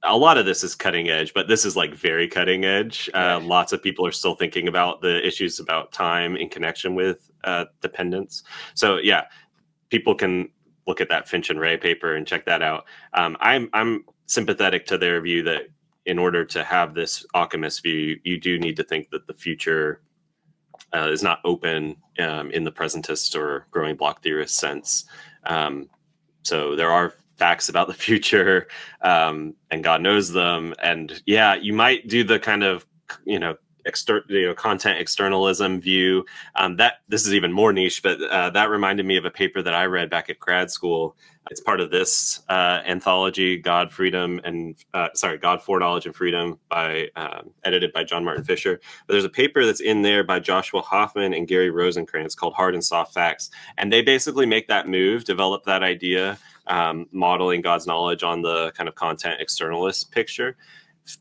a lot of this is cutting edge, but this is like very cutting edge. Lots of people are still thinking about the issues about time in connection with dependence. So yeah, people can look at that Finch and Ray paper and check that out. I'm sympathetic to their view that in order to have this Ockhamist view, you do need to think that the future is not open in the presentist or growing block theorist sense. So there are facts about the future, and God knows them. And yeah, you might do the kind of, content externalism view. That this is even more niche, but that reminded me of a paper that I read back at grad school. It's part of this anthology, God, Foreknowledge and Freedom, edited by John Martin Fisher. But there's a paper that's in there by Joshua Hoffman and Gary Rosencrantz called Hard and Soft Facts. And they basically make that move, develop that idea, modeling God's knowledge on the kind of content externalist picture.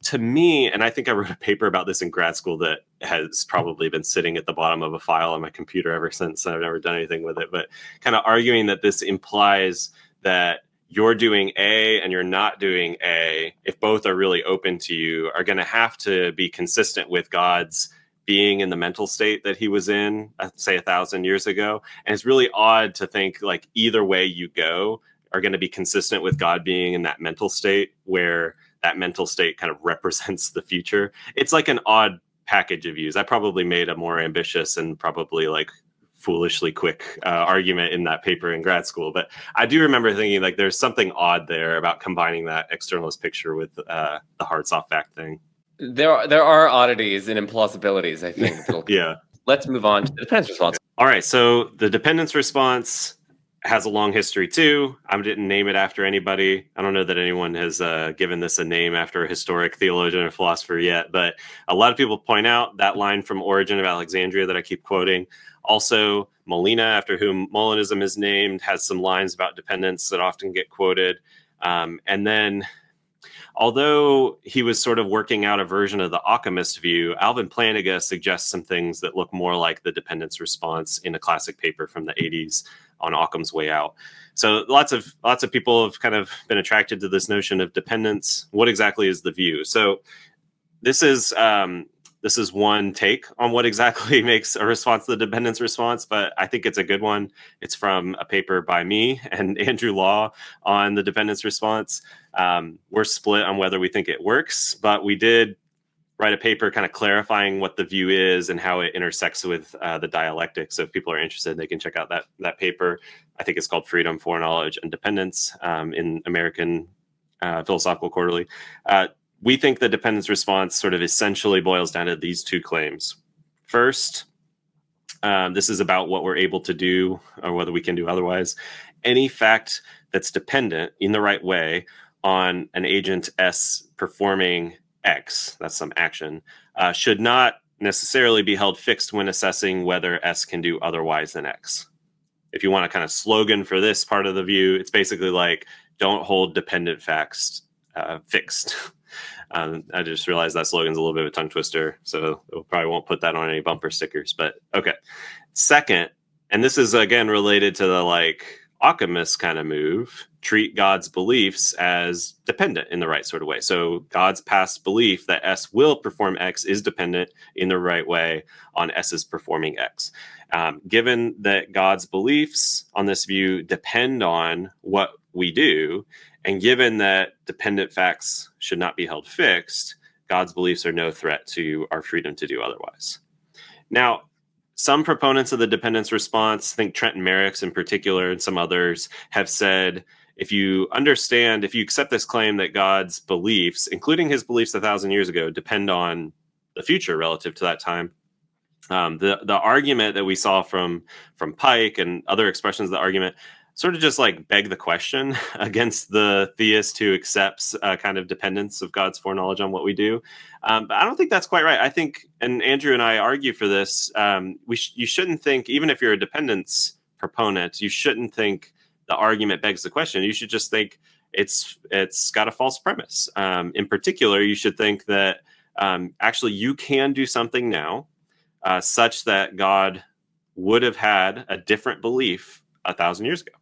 To me, and I think I wrote a paper about this in grad school that has probably been sitting at the bottom of a file on my computer ever since, and I've never done anything with it, but kind of arguing that this implies that you're doing A and you're not doing A, if both are really open to you, are going to have to be consistent with God's being in the mental state that he was in, say 1,000 years ago. And it's really odd to think like either way you go are going to be consistent with God being in that mental state where that mental state kind of represents the future. It's like an odd package of views. I probably made a more ambitious and probably like foolishly quick argument in that paper in grad school. But I do remember thinking like there's something odd there about combining that externalist picture with the hard soft fact thing. There are oddities and implausibilities, I think. Yeah. Let's move on to the dependence response. All right. So the dependence response has a long history too. I didn't name it after anybody. I don't know that anyone has given this a name after a historic theologian or philosopher yet, but a lot of people point out that line from Origin of Alexandria that I keep quoting. Also, Molina, after whom Molinism is named, has some lines about dependence that often get quoted. And then, although he was sort of working out a version of the Ockhamist view, Alvin Plantinga suggests some things that look more like the dependence response in a classic paper from the 80s on Occam's Way Out. So lots of people have kind of been attracted to this notion of dependence. What exactly is the view? So this is one take on what exactly makes a response to the dependence response, but I think it's a good one. It's from a paper by me and Andrew Law on the dependence response. We're split on whether we think it works, but we did write a paper kind of clarifying what the view is and how it intersects with the dialectic. So if people are interested, they can check out that paper. I think it's called Freedom, Foreknowledge, and Dependence in American Philosophical Quarterly. We think the dependence response sort of essentially boils down to these two claims. First, this is about what we're able to do or whether we can do otherwise. Any fact that's dependent in the right way on an agent S performing X, that's some action, should not necessarily be held fixed when assessing whether S can do otherwise than X. If you want a kind of slogan for this part of the view, it's basically like, don't hold dependent facts fixed. I just realized that slogan's a little bit of a tongue twister, so we probably won't put that on any bumper stickers, but okay. Second, and this is again related to the like Ockhamist kind of move, treat God's beliefs as dependent in the right sort of way. So God's past belief that S will perform X is dependent in the right way on S's performing X. Given that God's beliefs on this view depend on what we do, and given that dependent facts should not be held fixed, God's beliefs are no threat to our freedom to do otherwise. Now, some proponents of the dependence response, I think Trenton Merricks in particular and some others, have said, if you accept this claim that God's beliefs, including his beliefs 1,000 years ago, depend on the future relative to that time, the argument that we saw from Pike and other expressions of the argument sort of just like beg the question against the theist who accepts a kind of dependence of God's foreknowledge on what we do. But I don't think that's quite right. I think, and Andrew and I argue for this, you shouldn't think, even if you're a dependence proponent, you shouldn't think the argument begs the question. You should just think it's got a false premise. In particular, you should think that actually you can do something now such that God would have had a different belief 1,000 years ago.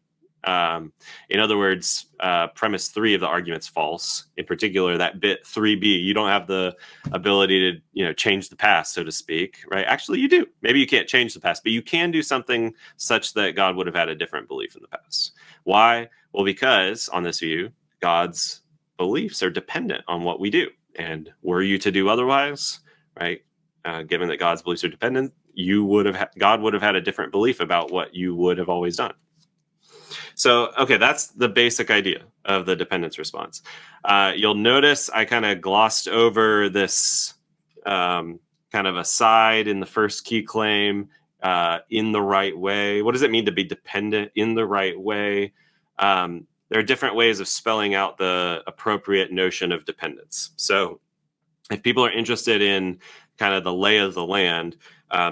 In other words, premise 3 of the argument's false. In particular, that bit 3b, you don't have the ability to, change the past, so to speak, right? Actually, you do. Maybe you can't change the past, but you can do something such that God would have had a different belief in the past. Why? Well, because on this view, God's beliefs are dependent on what we do. And were you to do otherwise, right? Given that God's beliefs are dependent, God would have had a different belief about what you would have always done. So, okay, that's the basic idea of the dependence response. You'll notice I kind of glossed over this kind of aside in the first key claim, in the right way. What does it mean to be dependent in the right way? There are different ways of spelling out the appropriate notion of dependence. So if people are interested in kind of the lay of the land,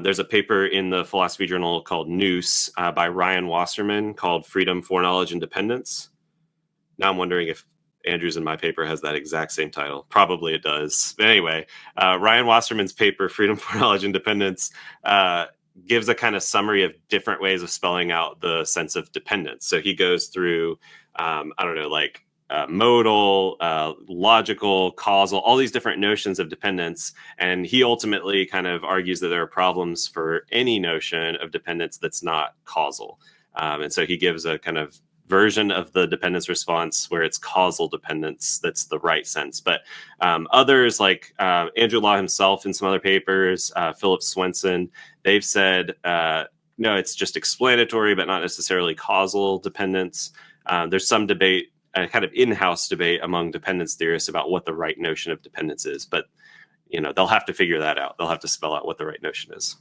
there's a paper in the philosophy journal called Noose by Ryan Wasserman called Freedom, Foreknowledge, and Dependence. Now I'm wondering if Andrew's in my paper has that exact same title. Probably it does. But anyway, Ryan Wasserman's paper, Freedom, Foreknowledge, and Dependence, gives a kind of summary of different ways of spelling out the sense of dependence. So he goes through, modal, logical, causal, all these different notions of dependence. And he ultimately kind of argues that there are problems for any notion of dependence that's not causal. And so he gives a kind of version of the dependence response where it's causal dependence that's the right sense. But others like Andrew Law himself in some other papers, Philip Swenson, they've said, no, it's just explanatory, but not necessarily causal dependence. There's some debate, a kind of in-house debate among dependence theorists about what the right notion of dependence is. But, they'll have to figure that out. They'll have to spell out what the right notion is.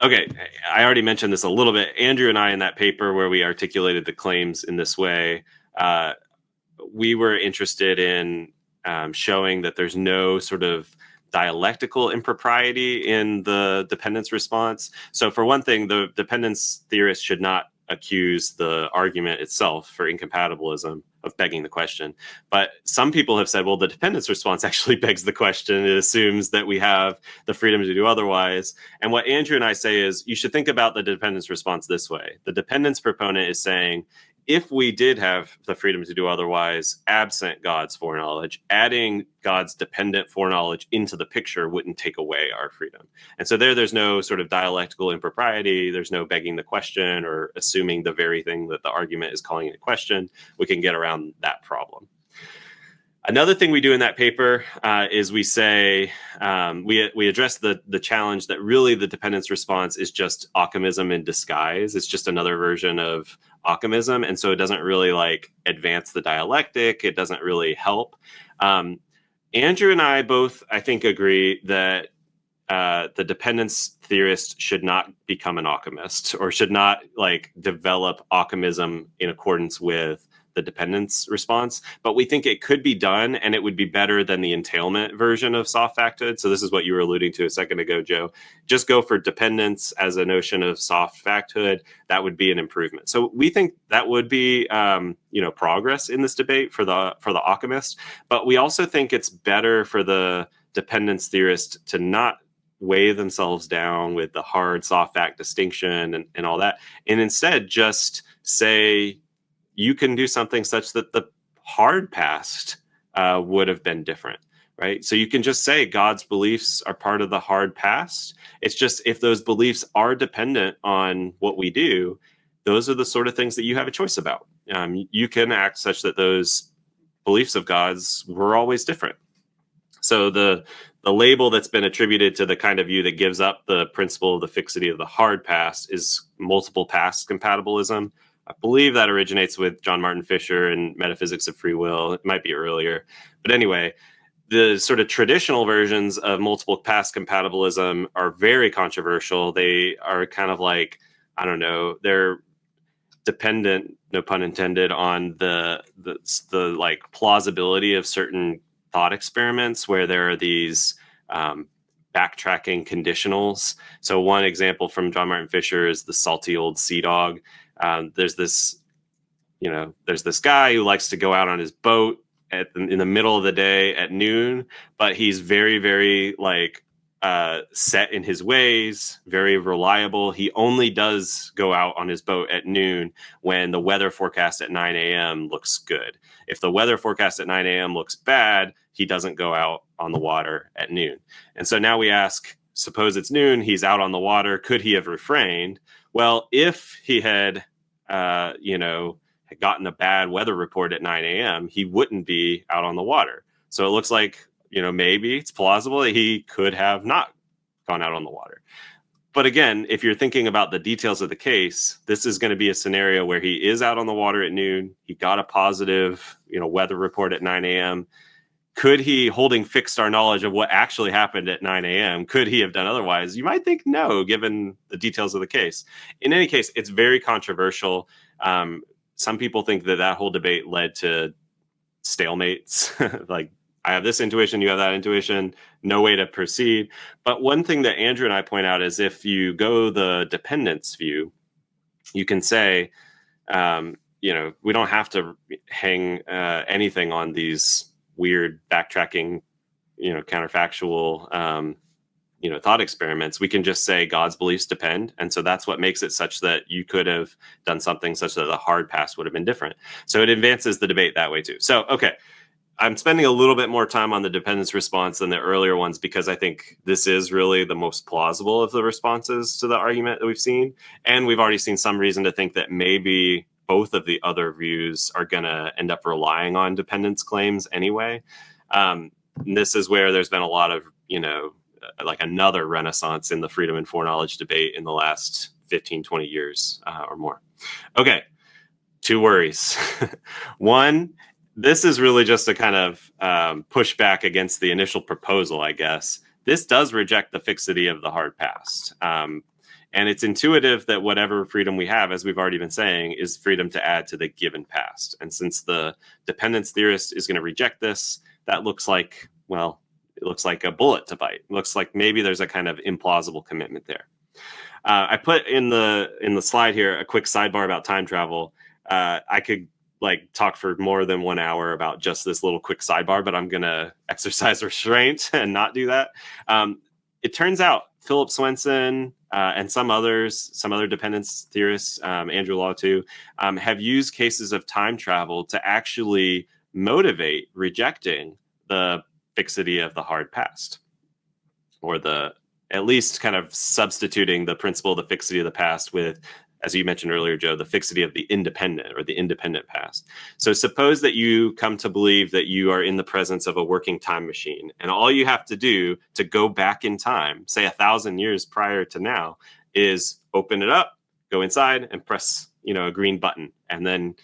Okay, I already mentioned this a little bit. Andrew and I in that paper where we articulated the claims in this way, we were interested in showing that there's no sort of dialectical impropriety in the dependence response. So for one thing, the dependence theorists should not accuse the argument itself for incompatibilism of begging the question. But some people have said, well, the dependence response actually begs the question. It assumes that we have the freedom to do otherwise. And what Andrew and I say is you should think about the dependence response this way. The dependence proponent is saying, if we did have the freedom to do otherwise, absent God's foreknowledge, adding God's dependent foreknowledge into the picture wouldn't take away our freedom. And so there's no sort of dialectical impropriety. There's no begging the question or assuming the very thing that the argument is calling into question. We can get around that problem. Another thing we do in that paper is we say, we address the challenge that really the dependence response is just Ockamism in disguise. It's just another version of Ockamism. And so it doesn't really advance the dialectic. It doesn't really help. Andrew and I both, I think, agree that the dependence theorist should not become an Ockhamist or should not develop Ockamism in accordance with the dependence response, but we think it could be done and it would be better than the entailment version of soft facthood. So this is what you were alluding to a second ago, Joe. Just go for dependence as a notion of soft facthood. That would be an improvement. So we think that would be, progress in this debate for the Ockhamist, but we also think it's better for the dependence theorist to not weigh themselves down with the hard soft fact distinction and all that, and instead just say you can do something such that the hard past would have been different, right? So you can just say God's beliefs are part of the hard past. It's just if those beliefs are dependent on what we do, those are the sort of things that you have a choice about. You can act such that those beliefs of God's were always different. So the label that's been attributed to the kind of view that gives up the principle of the fixity of the hard past is multiple past compatibilism. I believe that originates with John Martin Fisher and Metaphysics of Free Will. It might be earlier. But anyway, the sort of traditional versions of multiple past compatibilism are very controversial. They are kind of like, I don't know, they're dependent, no pun intended, on the like plausibility of certain thought experiments where there are these backtracking conditionals. So one example from John Martin Fisher is the salty old sea dog. There's this guy who likes to go out on his boat in the middle of the day at noon, but he's very, very like set in his ways, very reliable. He only does go out on his boat at noon when the weather forecast at 9 a.m. looks good. If the weather forecast at 9 a.m. looks bad, he doesn't go out on the water at noon. And so now we ask, suppose it's noon, he's out on the water. Could he have refrained? Well, if he had, had gotten a bad weather report at 9 a.m., he wouldn't be out on the water. So it looks like, maybe it's plausible that he could have not gone out on the water. But again, if you're thinking about the details of the case, this is going to be a scenario where he is out on the water at noon. He got a positive, weather report at 9 a.m. Could he, holding fixed our knowledge of what actually happened at 9 a.m., could he have done otherwise? You might think no, given the details of the case. In any case, it's very controversial. Some people think that whole debate led to stalemates. Like, I have this intuition, you have that intuition, no way to proceed. But one thing that Andrew and I point out is if you go the dependence view, you can say, we don't have to hang anything on these weird backtracking, counterfactual, thought experiments. We can just say God's beliefs depend. And so that's what makes it such that you could have done something such that the hard past would have been different. So it advances the debate that way too. So, okay. I'm spending a little bit more time on the dependence response than the earlier ones because I think this is really the most plausible of the responses to the argument that we've seen. And we've already seen some reason to think that maybe both of the other views are going to end up relying on dependence claims anyway. This is where there's been a lot of, like another renaissance in the freedom and foreknowledge debate in the last 15, 20 years or more. Okay, 2 worries. One, this is really just a kind of pushback against the initial proposal, I guess. This does reject the fixity of the hard past. And it's intuitive that whatever freedom we have, as we've already been saying, is freedom to add to the given past. And since the dependence theorist is going to reject this, that looks like, it looks like a bullet to bite. It looks like maybe there's a kind of implausible commitment there. I put in the slide here a quick sidebar about time travel. I could talk for more than 1 hour about just this little quick sidebar, but I'm going to exercise restraint and not do that. It turns out Philip Swenson and some other dependence theorists, Andrew Law too, have used cases of time travel to actually motivate rejecting the fixity of the hard past, or at least kind of substituting the principle of the fixity of the past with, as you mentioned earlier, Joe, the fixity of the independent or the independent past. So suppose that you come to believe that you are in the presence of a working time machine, and all you have to do to go back in time, say 1,000 years prior to now, is open it up, go inside, and press, a green button. And then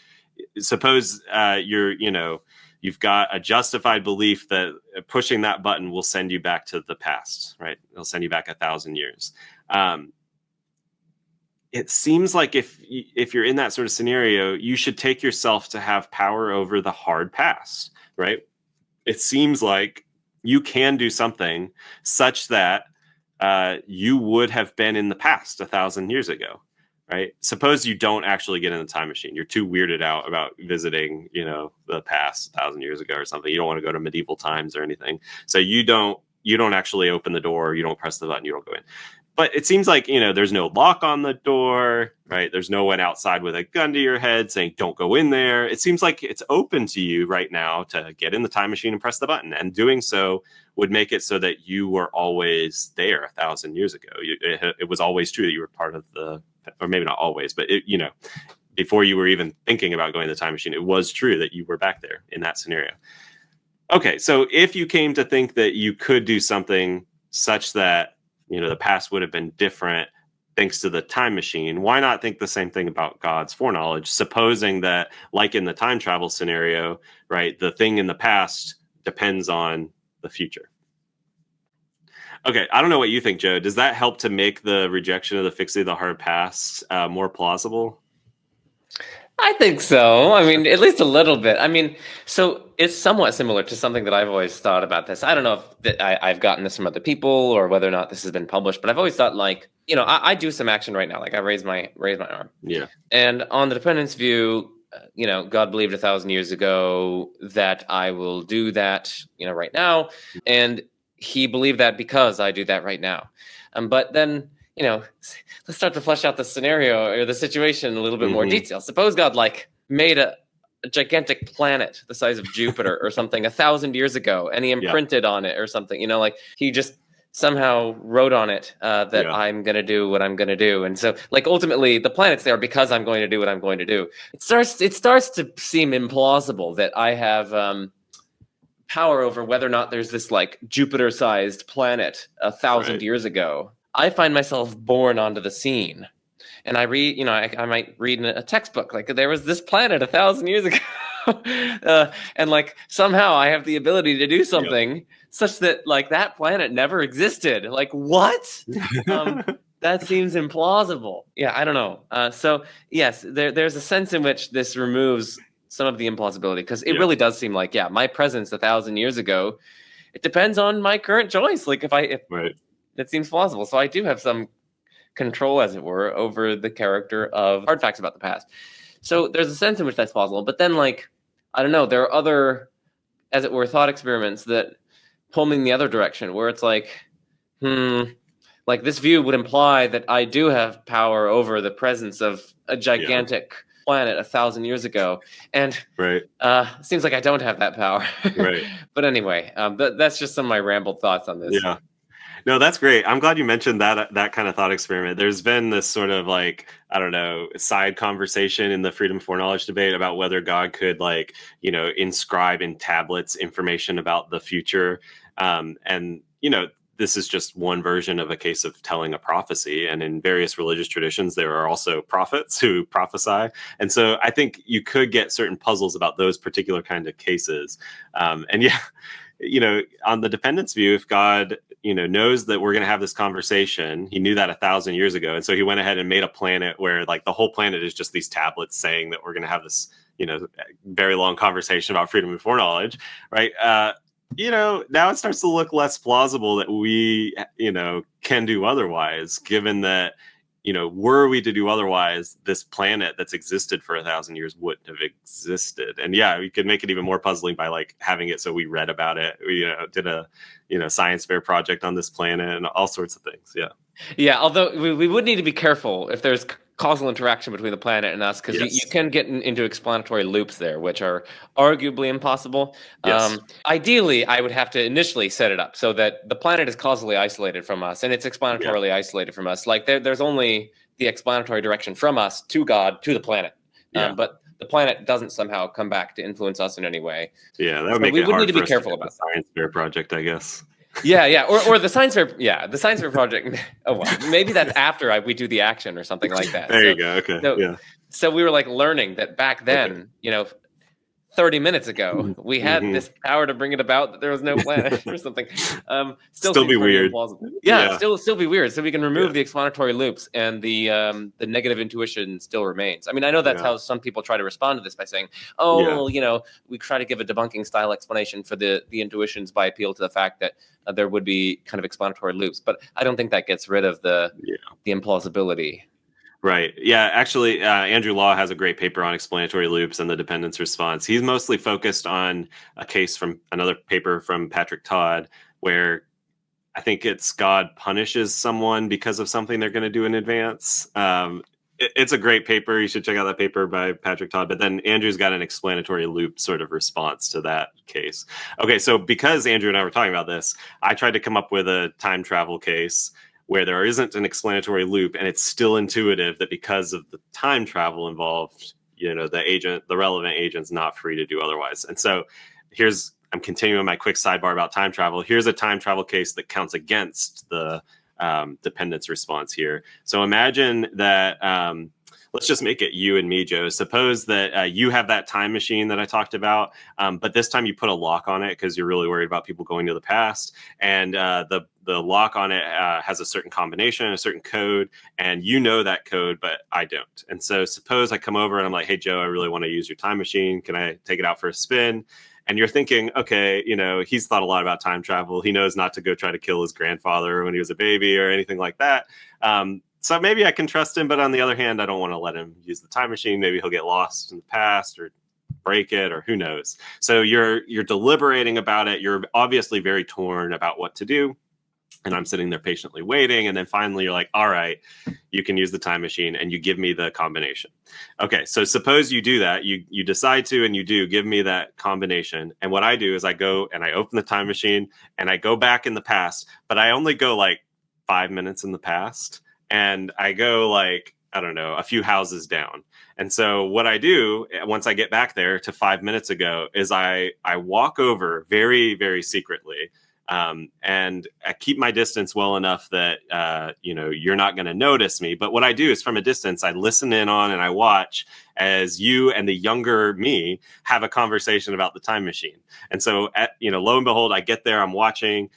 suppose you've got a justified belief that pushing that button will send you back to the past, right? It'll send you back 1,000 years. It seems like if you're in that sort of scenario, you should take yourself to have power over the hard past, right? It seems like you can do something such that you would have been in the past 1,000 years ago, right? Suppose you don't actually get in the time machine. You're too weirded out about visiting, the past 1,000 years ago or something. You don't want to go to medieval times or anything. So you don't you don't actually open the door, you don't press the button, you don't go in. But it seems like, there's no lock on the door, right? There's no one outside with a gun to your head saying, don't go in there. It seems like it's open to you right now to get in the time machine and press the button. And doing so would make it so that you were always there 1,000 years ago. It was always true that you were part of or maybe not always, but before you were even thinking about going to the time machine, it was true that you were back there in that scenario. Okay, so if you came to think that you could do something such that the past would have been different thanks to the time machine, why not think the same thing about God's foreknowledge, supposing that, like in the time travel scenario, right, the thing in the past depends on the future? Okay, I don't know what you think, Joe. Does that help to make the rejection of the fixity of the hard past more plausible? I think so. I mean, at least a little bit. I mean, so it's somewhat similar to something that I've always thought about this. I don't know if I've gotten this from other people or whether or not this has been published, but I've always thought, like, I do some action right now. Like, I raise my arm. Yeah. And on the dependence view, God believed 1,000 years ago that I will do that, right now. And he believed that because I do that right now. But then, let's start to flesh out the scenario or the situation in a little bit more detail. Suppose God made a gigantic planet the size of Jupiter or something 1,000 years ago, and he imprinted on it or something. He just somehow wrote on it that I'm going to do what I'm going to do, and so ultimately the planet's there because I'm going to do what I'm going to do. It starts to seem implausible that I have power over whether or not there's this Jupiter-sized planet 1,000 years ago. I find myself born onto the scene, and I read, I might read in a textbook, there was this planet 1,000 years ago, and somehow I have the ability to do something such that that planet never existed. What? That seems implausible. Yeah, I don't know. So yes, there's a sense in which this removes some of the implausibility, because it really does seem like, my presence 1,000 years ago, it depends on my current choice. It seems plausible. So I do have some control, as it were, over the character of hard facts about the past. So there's a sense in which that's plausible. But then, I don't know, there are other, as it were, thought experiments that pull me in the other direction, where it's this view would imply that I do have power over the presence of a gigantic planet 1,000 years ago. And seems like I don't have that power. But anyway, that's just some of my rambled thoughts on this. Yeah. No, that's great. I'm glad you mentioned that kind of thought experiment. There's been this sort of side conversation in the freedom of foreknowledge debate about whether God could inscribe in tablets information about the future. And this is just one version of a case of telling a prophecy. And in various religious traditions, there are also prophets who prophesy. And so I think you could get certain puzzles about those particular kind of cases. On the dependence view, if God knows that we're going to have this conversation, he knew that 1,000 years ago, and so he went ahead and made a planet where the whole planet is just these tablets saying that we're going to have this very long conversation about freedom and foreknowledge, right? Now it starts to look less plausible that we can do otherwise, given that were we to do otherwise, this planet that's existed for 1,000 years wouldn't have existed. And we could make it even more puzzling by having it so we read about it. We did a science fair project on this planet and all sorts of things. Yeah. Although we would need to be careful if there's causal interaction between the planet and us, because you can get into explanatory loops there, which are arguably impossible. Ideally, I would have to initially set it up so that the planet is causally isolated from us and it's explanatorily isolated from us. There's only the explanatory direction from us to God to the planet, but the planet doesn't somehow come back to influence us in any way. Yeah, that would make we it would hard need to be for careful us about the science fair project, I guess. Or the science fair. Yeah, the science fair project. Oh well, maybe that's after we do the action or something like that. There you go. Okay. So we were learning that back then, 30 minutes ago, we had this power to bring it about that there was no planet or something. Still be weird. Still be weird. So we can remove the explanatory loops, and the negative intuition still remains. I mean, I know that's how some people try to respond to this by saying, we try to give a debunking style explanation for the intuitions by appeal to the fact that there would be kind of explanatory loops. But I don't think that gets rid of the implausibility. Right. Yeah. Actually, Andrew Law has a great paper on explanatory loops and the dependence response. He's mostly focused on a case from another paper from Patrick Todd, where I think it's God punishes someone because of something they're going to do in advance. It's a great paper. You should check out that paper by Patrick Todd. But then Andrew's got an explanatory loop sort of response to that case. Okay, so because Andrew and I were talking about this, I tried to come up with a time travel case where there isn't an explanatory loop, and it's still intuitive that because of the time travel involved, the relevant agent's not free to do otherwise. And so I'm continuing my quick sidebar about time travel. Here's a time travel case that counts against the dependence response here. So imagine that, let's just make it you and me, Joe. Suppose that you have that time machine that I talked about, but this time you put a lock on it because you're really worried about people going to the past. And the lock on it has a certain combination, a certain code, and you know that code, but I don't. And so suppose I come over and I'm like, hey, Joe, I really want to use your time machine. Can I take it out for a spin? And you're thinking, okay, he's thought a lot about time travel. He knows not to go try to kill his grandfather when he was a baby or anything like that. So maybe I can trust him. But on the other hand, I don't want to let him use the time machine. Maybe he'll get lost in the past or break it, or who knows. So you're deliberating about it. You're obviously very torn about what to do. And I'm sitting there patiently waiting. And then finally you're like, all right, you can use the time machine, and you give me the combination. Okay, so suppose you do that. You decide to, and you do give me that combination. And what I do is I go and I open the time machine and I go back in the past, but I only go like 5 minutes in the past. And I go like, I don't know, a few houses down. And so what I do once I get back there to 5 minutes ago is I walk over very, very secretly. And I keep my distance well enough that, you're not going to notice me. But what I do is from a distance, I listen in on and I watch as you and the younger me have a conversation about the time machine. And so, lo and behold, I get there, I'm watching.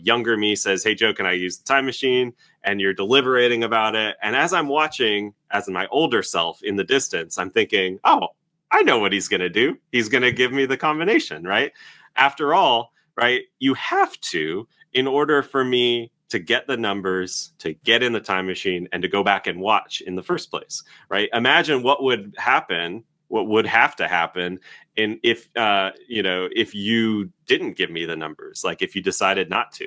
Younger me says, hey, Joe, can I use the time machine? And you're deliberating about it. And as I'm watching, as my older self in the distance, I'm thinking, oh, I know what he's going to do. He's going to give me the combination, right? After all, right, you have to, in order for me to get the numbers, to get in the time machine, and to go back and watch in the first place, right? Imagine what would happen, what would have to happen if you didn't give me the numbers, like if you decided not to,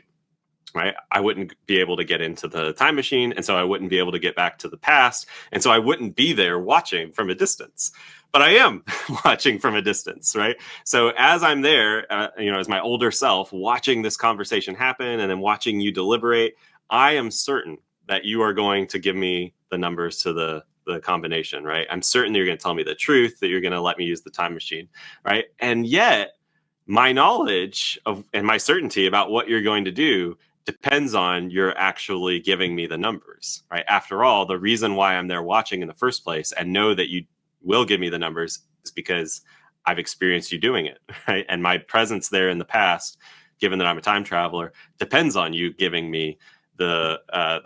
right? I wouldn't be able to get into the time machine, and so I wouldn't be able to get back to the past, and so I wouldn't be there watching from a distance. But I am watching from a distance, right? So as I'm there, as my older self watching this conversation happen and then watching you deliberate, I am certain that you are going to give me the numbers to the combination, right? I'm certain that you're going to tell me the truth, that you're going to let me use the time machine, right? And yet my knowledge of and my certainty about what you're going to do depends on you're actually giving me the numbers, right? After all, the reason why I'm there watching in the first place and know that you will give me the numbers is because I've experienced you doing it, right? And my presence there in the past, given that I'm a time traveler, depends on you giving me the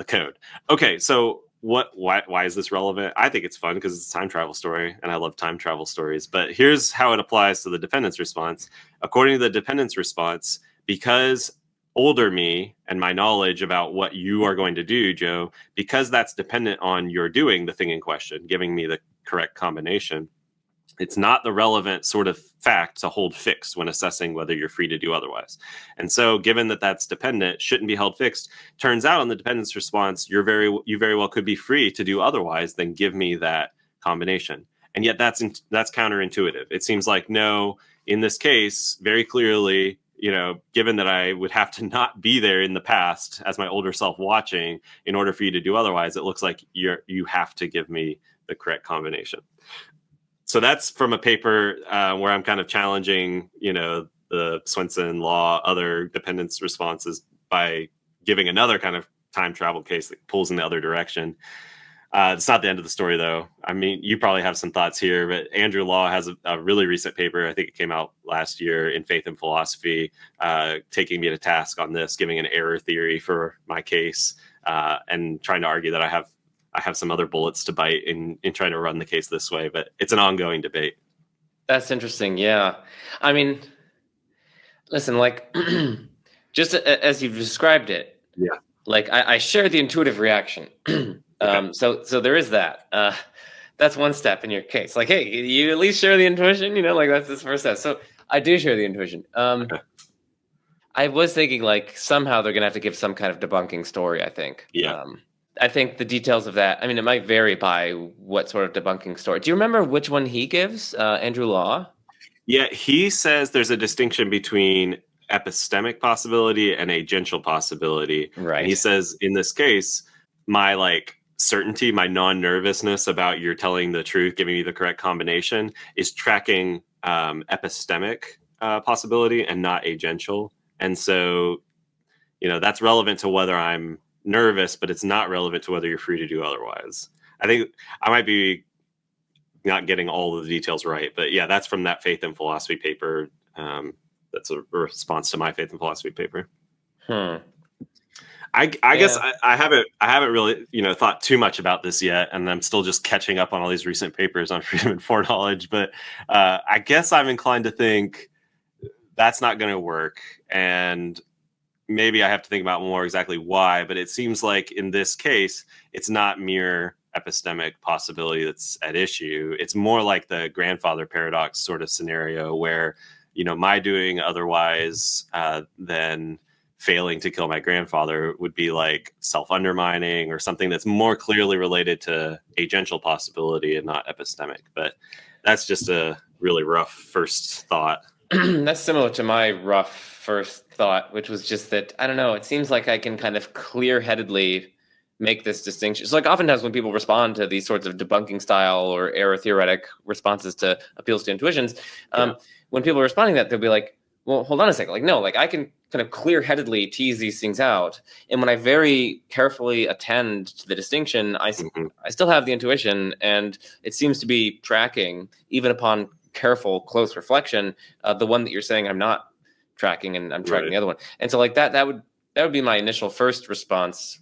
code. Okay, so why is this relevant? I think it's fun because it's a time travel story, and I love time travel stories. But here's how it applies to the dependence response. According to the dependence response, because older me and my knowledge about what you are going to do, Joe, because that's dependent on your doing the thing in question, giving me the correct combination, it's not the relevant sort of fact to hold fixed when assessing whether you're free to do otherwise. And so given that that's dependent, shouldn't be held fixed, turns out in the dependence response, you very well could be free to do otherwise than give me that combination. And yet that's counterintuitive. It seems like, no, in this case, very clearly, given that I would have to not be there in the past as my older self watching in order for you to do otherwise, it looks like you have to give me the correct combination. So that's from a paper where I'm kind of challenging, the Swenson law, other dependence responses by giving another kind of time travel case that pulls in the other direction. It's not the end of the story, though. I mean, you probably have some thoughts here, but Andrew Law has a really recent paper. I think it came out last year in Faith and Philosophy, taking me to task on this, giving an error theory for my case, and trying to argue that I have some other bullets to bite in trying to run the case this way. But it's an ongoing debate. That's interesting. Yeah. I mean, listen, like, just as you've described it, yeah. Like I share the intuitive reaction. Okay. So there is that. That's one step in your case. Like, hey, you at least share the intuition, like that's this first step. So I do share the intuition. Okay. I was thinking like somehow they're gonna have to give some kind of debunking story. Yeah. I think the details of that. I mean, it might vary by what sort of debunking story. Do you remember which one he gives, Andrew Law? Yeah, he says there's a distinction between epistemic possibility and agential possibility. And he Right. says in this case, my like certainty, my non-nervousness about you're telling the truth, giving me the correct combination is tracking epistemic possibility and not agential. And so, that's relevant to whether I'm nervous, but it's not relevant to whether you're free to do otherwise. I think I might be not getting all of the details right, but yeah, that's from that faith and philosophy paper. That's a response to my faith and philosophy paper. Hmm. I guess Yeah. I haven't really thought too much about this yet, and I'm still just catching up on all these recent papers on freedom and foreknowledge. But I guess I'm inclined to think that's not going to work, and maybe I have to think about more exactly why. But it seems like in this case, it's not mere epistemic possibility that's at issue. It's more like the grandfather paradox sort of scenario where, my doing otherwise than failing to kill my grandfather would be like self-undermining or something that's more clearly related to agential possibility and not epistemic. But that's just a really rough first thought. That's similar to my rough first thought, which was just that I don't know. It seems like I can kind of clear-headedly make this distinction. So, like, oftentimes when people respond to these sorts of debunking style or error theoretic responses to appeals to intuitions, when people are responding to that, they'll be like, "Well, hold on a second. Like, no, like I can kind of clear-headedly tease these things out, and when I very carefully attend to the distinction, I still have the intuition, and it seems to be tracking even upon careful, close reflection, the one that you're saying I'm not tracking, and I'm tracking the other one. And so, like that would be my initial first response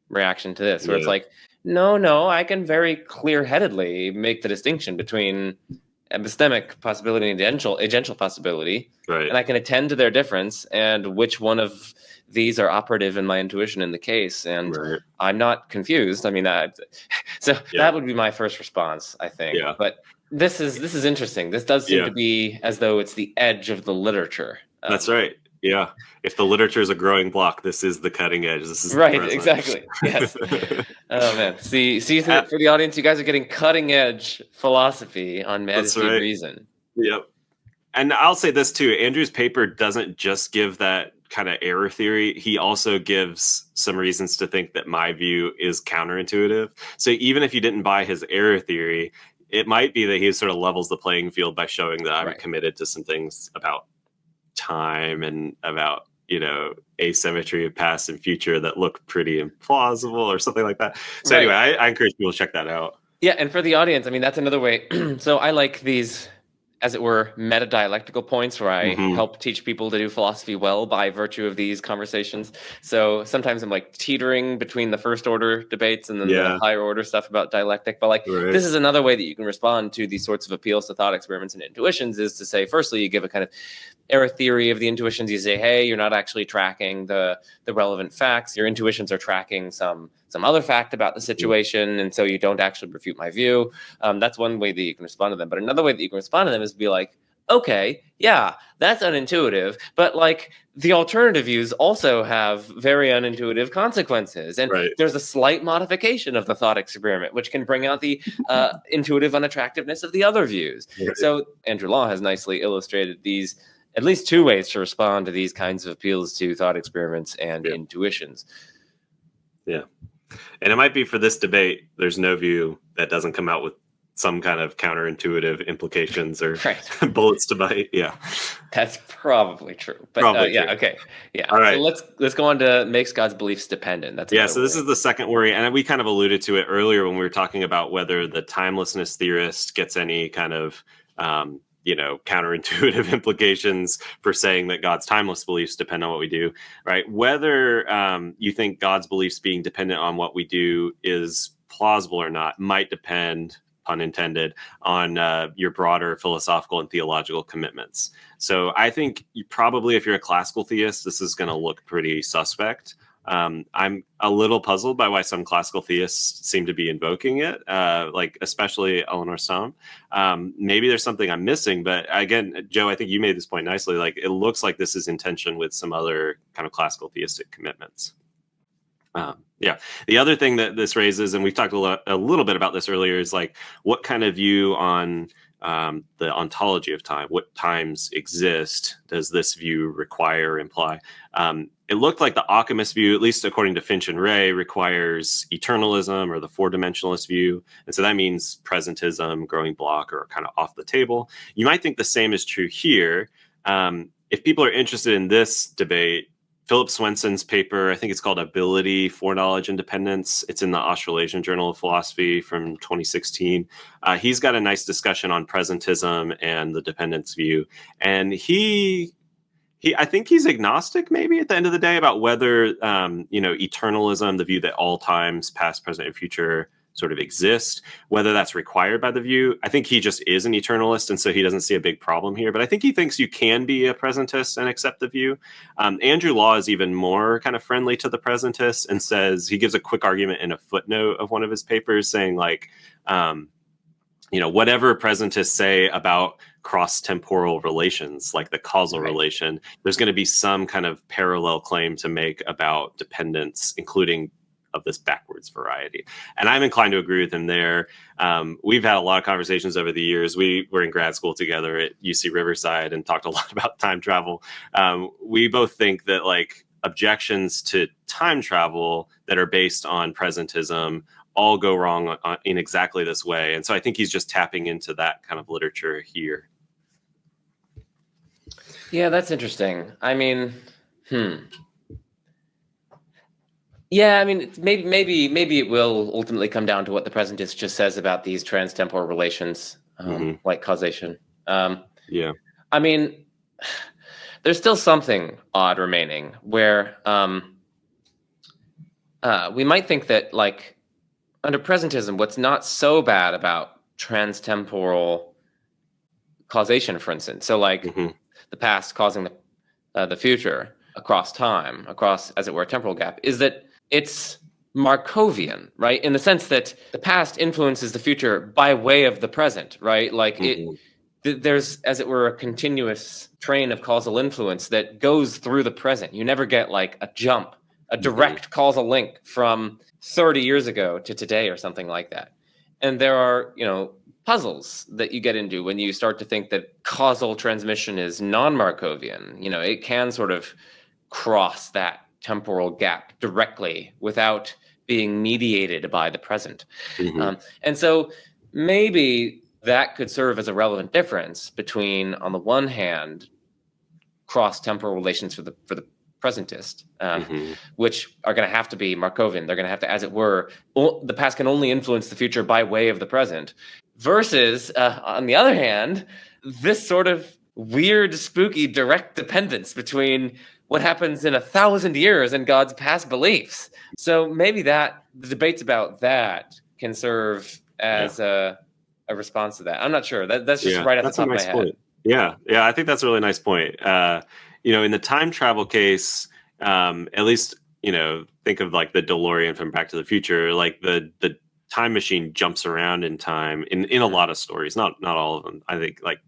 reaction to this, where it's like, no, I can very clear-headedly make the distinction between epistemic possibility and agential possibility, Right. and I can attend to their difference and which one of these are operative in my intuition in the case, and I'm not confused. I mean, that would be my first response, I think. Yeah. But this is interesting. This does seem to be as though it's the edge of the literature. That's right. Yeah. If the literature is a growing block, this is the cutting edge. This is right. Exactly. Yes. Oh man. See for the audience, you guys are getting cutting edge philosophy on majesty of reason. Yep. And I'll say this too. Andrew's paper doesn't just give that kind of error theory. He also gives some reasons to think that my view is counterintuitive. So even if you didn't buy his error theory, it might be that he sort of levels the playing field by showing that I'm committed to some things about time and about asymmetry of past and future that look pretty implausible or something like that. So anyway, I encourage people to check that out. Yeah, and for the audience, I mean, that's another way. So I like these, as it were, meta dialectical points where I help teach people to do philosophy well by virtue of these conversations. So sometimes I'm like teetering between the first order debates and then the higher order stuff about dialectic. But this is another way that you can respond to these sorts of appeals to thought experiments and intuitions, is to say, firstly, you give a kind of error theory of the intuitions. You say, hey, you're not actually tracking the relevant facts. Your intuitions are tracking some other fact about the situation, and so you don't actually refute my view. That's one way that you can respond to them. But another way that you can respond to them is to be like, okay, yeah, that's unintuitive, but like the alternative views also have very unintuitive consequences. And there's a slight modification of the thought experiment, which can bring out the intuitive unattractiveness of the other views. So Andrew Law has nicely illustrated these at least two ways to respond to these kinds of appeals to thought experiments and intuitions. Yeah. And it might be for this debate, there's no view that doesn't come out with some kind of counterintuitive implications or bullets to bite. Yeah. That's probably true. But true. Okay. Yeah. All right. So let's go on to makes God's beliefs dependent. That's so this is the second worry. And we kind of alluded to it earlier when we were talking about whether the timelessness theorist gets any kind of counterintuitive implications for saying that God's timeless beliefs depend on what we do, right? Whether you think God's beliefs being dependent on what we do is plausible or not might depend, pun intended, on your broader philosophical and theological commitments. So I think you probably, if you're a classical theist, this is going to look pretty suspect. I'm a little puzzled by why some classical theists seem to be invoking it, like especially Eleanor Stone. Maybe there's something I'm missing, but again, Joe, I think you made this point nicely. Like, it looks like this is in tension with some other kind of classical theistic commitments. Yeah. The other thing that this raises, and we've talked a little bit about this earlier, is like what kind of view on the ontology of time, what times exist, does this view require or imply? It looked like the Ockhamist view, at least according to Finch and Ray, requires eternalism or the four-dimensionalist view. And so that means presentism, growing block, or kind of off the table. You might think the same is true here. If people are interested in this debate, Philip Swenson's paper, I think it's called Ability, Foreknowledge, and Dependence. It's in the Australasian Journal of Philosophy from 2016. He's got a nice discussion on presentism and the dependence view. And I think he's agnostic maybe at the end of the day about whether, eternalism, the view that all times, past, present, and future sort of exist, whether that's required by the view. I think he just is an eternalist, and so he doesn't see a big problem here. But I think he thinks you can be a presentist and accept the view. Andrew Law is even more kind of friendly to the presentist and says, he gives a quick argument in a footnote of one of his papers saying like, whatever presentists say about cross-temporal relations, like the causal relation, there's going to be some kind of parallel claim to make about dependence, including of this backwards variety. And I'm inclined to agree with him there. We've had a lot of conversations over the years. We were in grad school together at UC Riverside and talked a lot about time travel. We both think that like objections to time travel that are based on presentism all go wrong in exactly this way. And so I think he's just tapping into that kind of literature here. Yeah, that's interesting. I mean, Yeah, I mean, maybe it will ultimately come down to what the presentist just says about these transtemporal relations, like causation. Yeah. I mean, there's still something odd remaining where we might think that, like, under presentism, what's not so bad about transtemporal causation, for instance, so like the past causing the future across time, across, as it were, a temporal gap, is that it's Markovian, right? In the sense that the past influences the future by way of the present, right? Like there's, as it were, a continuous train of causal influence that goes through the present. You never get like a jump, a direct causal link from 30 years ago to today or something like that. And there are, puzzles that you get into when you start to think that causal transmission is non-Markovian. It can sort of cross that temporal gap directly without being mediated by the present. And so maybe that could serve as a relevant difference between, on the one hand, cross-temporal relations for the presentist, which are going to have to be Markovian. They're going to have to, as it were, the past can only influence the future by way of the present, versus, on the other hand, this sort of weird, spooky direct dependence between what happens in 1,000 years and God's past beliefs. So maybe the debates about that can serve as a response to that. I'm not sure. That's just right off the top of my head. Yeah, I think that's a really nice point. In the time travel case, at least, think of like the DeLorean from Back to the Future, like the time machine jumps around in time in a lot of stories, not all of them. I think like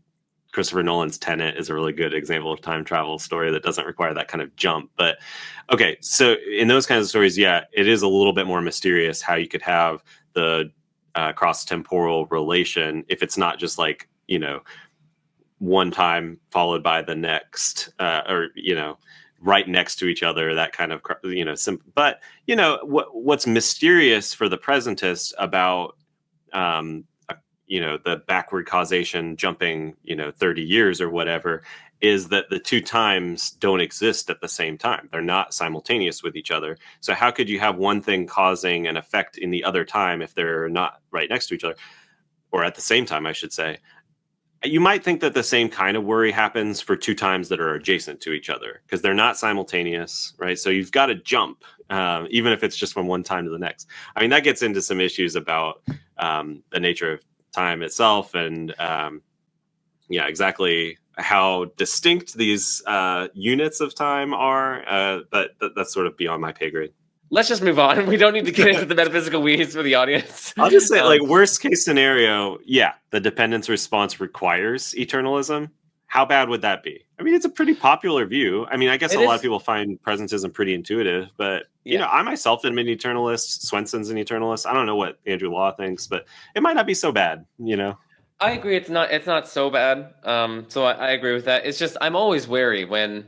Christopher Nolan's Tenet is a really good example of time travel story that doesn't require that kind of jump. But okay, so in those kinds of stories, yeah, it is a little bit more mysterious how you could have the cross-temporal relation if it's not just like, one time followed by the next, or, right next to each other, that kind of, but, what's mysterious for the presentist about, the backward causation jumping, 30 years or whatever, is that the two times don't exist at the same time. They're not simultaneous with each other. So how could you have one thing causing an effect in the other time if they're not right next to each other, or at the same time, I should say? You might think that the same kind of worry happens for two times that are adjacent to each other because they're not simultaneous, right? So you've got to jump, even if it's just from one time to the next. I mean, that gets into some issues about the nature of time itself and, exactly how distinct these units of time are, but that's sort of beyond my pay grade. Let's just move on. We don't need to get into the metaphysical weeds for the audience. I'll just say, like, worst case scenario, yeah, the dependence response requires eternalism. How bad would that be? I mean, it's a pretty popular view. I mean, I guess a lot of people find presentism pretty intuitive, but you know, I myself am an eternalist. Swenson's an eternalist. I don't know what Andrew Law thinks, but it might not be so bad, you know? I agree. It's not so bad. So I agree with that. It's just, I'm always wary when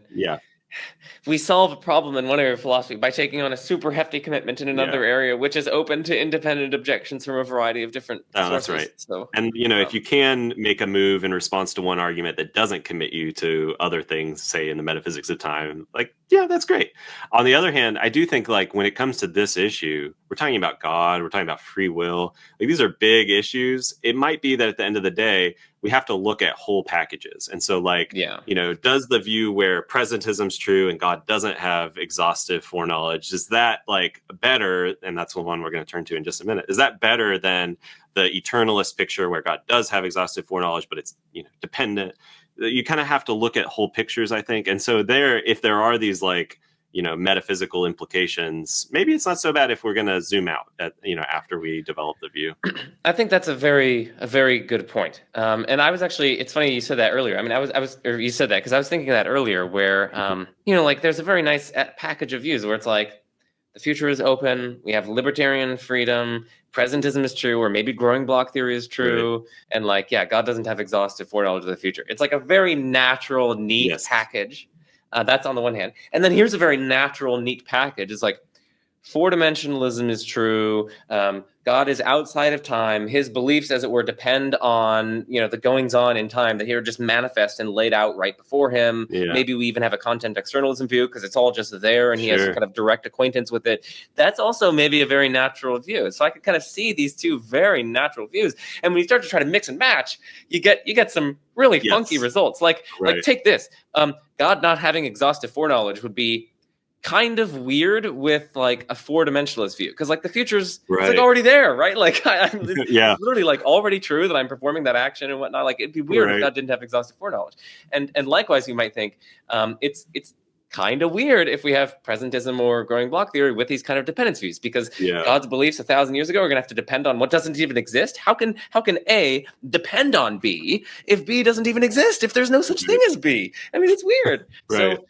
we solve a problem in one area of philosophy by taking on a super hefty commitment in another area, which is open to independent objections from a variety of different sources. That's right. So, and you know, if you can make a move in response to one argument that doesn't commit you to other things, say in the metaphysics of time, like, yeah, that's great. On the other hand, I do think, like, when it comes to this issue, we're talking about God, we're talking about free will. Like, these are big issues. It might be that at the end of the day, we have to look at whole packages. And so, like, you know, does the view where presentism's true and God doesn't have exhaustive foreknowledge, is that, like, better? And that's the one we're going to turn to in just a minute. Is that better than the eternalist picture where God does have exhaustive foreknowledge, but it's, you know, dependent? You kind of have to look at whole pictures, I think. And so if there are these, like, you know, metaphysical implications, maybe it's not so bad if we're going to zoom out at, you know, after we develop the view. I think that's a very good point. And I was actually, it's funny you said that earlier. I mean, you said that because I was thinking that earlier where, you know, like, there's a very nice package of views where it's like, the future is open, we have libertarian freedom, presentism is true, or maybe growing block theory is true. And, like, yeah, God doesn't have exhaustive foreknowledge of the future. It's like a very natural, neat package. That's on the one hand. And then here's a very natural, neat package. It's like, four-dimensionalism is true. God is outside of time. His beliefs, as it were, depend on, you know, the goings-on in time that here just manifest and laid out right before him. Maybe we even have a content externalism view because it's all just there and he has kind of direct acquaintance with it. That's also maybe a very natural view. So I could kind of see these two very natural views. And when you start to try to mix and match, you get some really funky results. Like take this. God not having exhaustive foreknowledge would be kind of weird with, like, a four-dimensionalist view, because, like, the future's it's, like, already there, right? Like, it's literally, like, already true that I'm performing that action and whatnot. Like, it'd be weird if God didn't have exhaustive foreknowledge. And likewise, you might think it's kind of weird if we have presentism or growing block theory with these kind of dependence views, because God's beliefs 1,000 years ago are going to have to depend on what doesn't even exist. How can A depend on B if B doesn't even exist? If there's no such thing as B, I mean, it's weird. So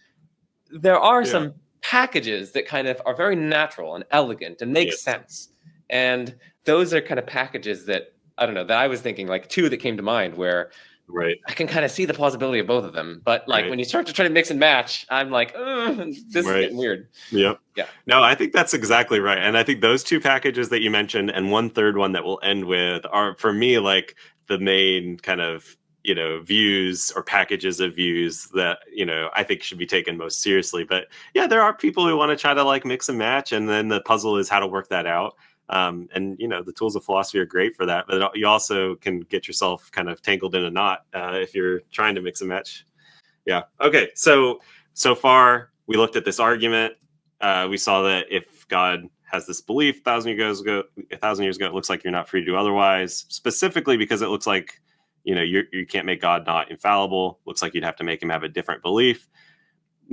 there are some packages that kind of are very natural and elegant and make sense. And those are kind of packages that, I don't know, that I was thinking, like, two that came to mind where I can kind of see the plausibility of both of them. But, like, when you start to try to mix and match, I'm like, this is getting weird. Yeah. No, I think that's exactly right. And I think those two packages that you mentioned and one third one that we'll end with are, for me, like, the main kind of, you know, views or packages of views that, you know, I think should be taken most seriously. But yeah, there are people who want to try to, like, mix and match, and then the puzzle is how to work that out. And, you know, the tools of philosophy are great for that, but you also can get yourself kind of tangled in a knot if you're trying to mix and match. Yeah. Okay. So far we looked at this argument. We saw that if God has this belief 1,000 years ago, it looks like you're not free to do otherwise, specifically because it looks like, you know, you can't make God not infallible. Looks like you'd have to make him have a different belief.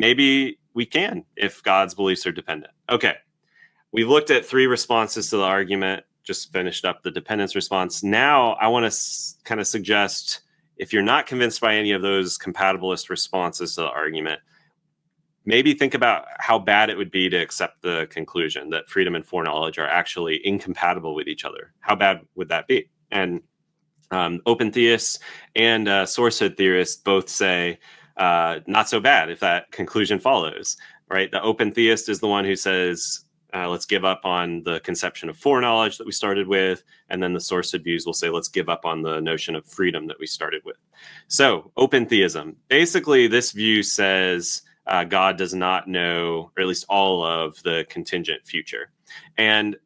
Kind we can if God's beliefs are dependent. Okay. We've looked at three responses to the argument, just finished up the dependence response. Now I want to kind of suggest, if you're not convinced by any of those compatibilist responses to the argument, maybe think about how bad it would be to accept the conclusion that freedom and foreknowledge are actually incompatible with each other. How bad would that be? And open theists and sourcehood theorists both say not so bad if that conclusion follows, right? The open theist is the one who says, let's give up on the conception of foreknowledge that we started with. And then the sourcehood views will say, let's give up on the notion of freedom that we started with. So open theism, basically this view says God does not know, or at least all of the contingent future. And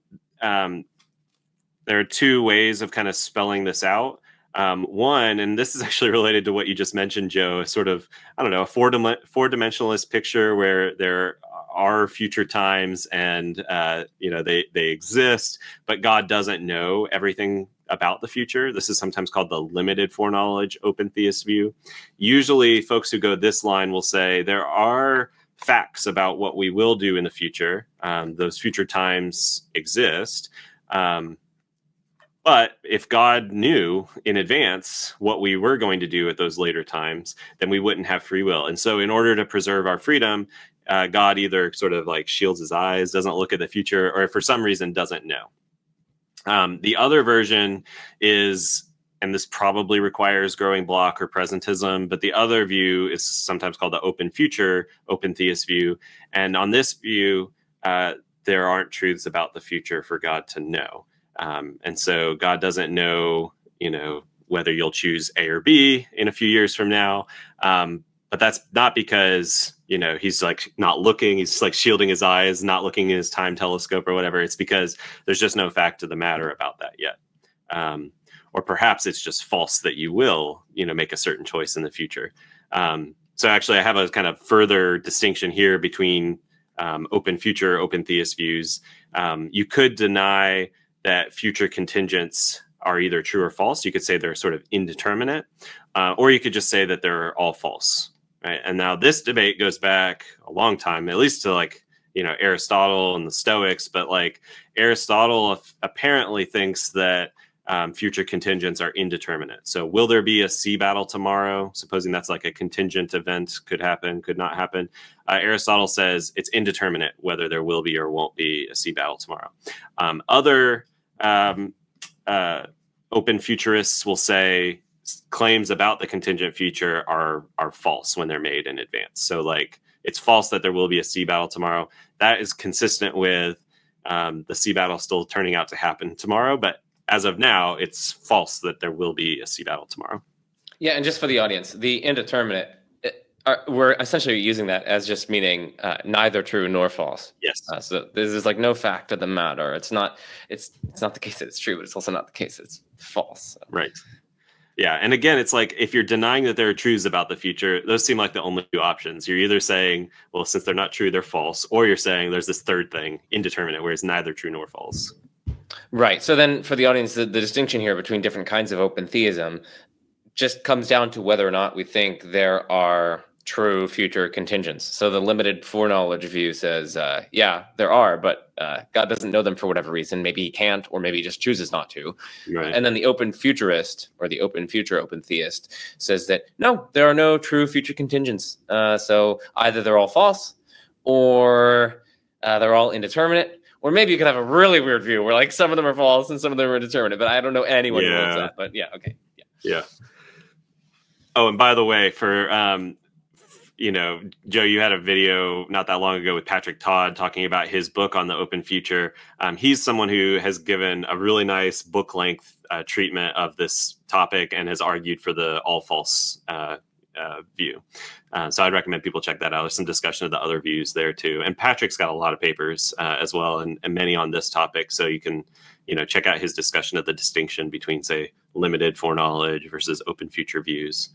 there are two ways of kind of spelling this out. One, and this is actually related to what you just mentioned, Joe, sort of, I don't know, a four-dimensionalist picture where there are future times, and they exist, but God doesn't know everything about the future. This is sometimes called the limited foreknowledge open theist view. Usually folks who go this line will say there are facts about what we will do in the future. Those future times exist. But if God knew in advance what we were going to do at those later times, then we wouldn't have free will. And so in order to preserve our freedom, God either sort of like shields his eyes, doesn't look at the future, or for some reason doesn't know. The other version is, and this probably requires growing block or presentism, but the other view is sometimes called the open future, open theist view. And on this view, there aren't truths about the future for God to know. And so God doesn't know, whether you'll choose A or B in a few years from now. But that's not because, he's like not looking, he's like shielding his eyes, not looking in his time telescope or whatever. It's because there's just no fact to the matter about that yet. Or perhaps it's just false that you will, make a certain choice in the future. So actually I have a kind of further distinction here between open future, open theist views. You could deny that future contingents are either true or false. You could say they're sort of indeterminate, or you could just say that they're all false. Right? And now this debate goes back a long time, at least to Aristotle and the Stoics. But Aristotle apparently thinks that future contingents are indeterminate. So will there be a sea battle tomorrow? Supposing that's like a contingent event, could happen, could not happen. Aristotle says it's indeterminate whether there will be or won't be a sea battle tomorrow. Other open futurists will say claims about the contingent future are false when they're made in advance. So it's false that there will be a sea battle tomorrow. That is consistent with the sea battle still turning out to happen tomorrow. But as of now, it's false that there will be a sea battle tomorrow. Yeah, and just for the audience, the indeterminate, we're essentially using that as just meaning neither true nor false. Yes. So there's no fact of the matter. It's not the case that it's true, but it's also not the case that it's false. Right. Yeah. And again, it's like if you're denying that there are truths about the future, those seem like the only two options. You're either saying, well, since they're not true, they're false, or you're saying there's this third thing, indeterminate, where it's neither true nor false. Right. So then for the audience, the distinction here between different kinds of open theism just comes down to whether or not we think there are true future contingents. So the limited foreknowledge view says, yeah, there are, but God doesn't know them for whatever reason. Maybe he can't, or maybe he just chooses not to. Right. And then the open futurist, or the open future open theist, says that, no, there are no true future contingents. So either they're all false, or they're all indeterminate. Or maybe you could have a really weird view where some of them are false and some of them are indeterminate. But I don't know anyone who holds that. But yeah, okay. Yeah. Oh, and by the way, for Joe, you had a video not that long ago with Patrick Todd talking about his book on the open future. He's someone who has given a really nice book length treatment of this topic and has argued for the all false view. So I'd recommend people check that out. There's some discussion of the other views there too. And Patrick's got a lot of papers as well, and many on this topic. So you can, check out his discussion of the distinction between, say, limited foreknowledge versus open future views.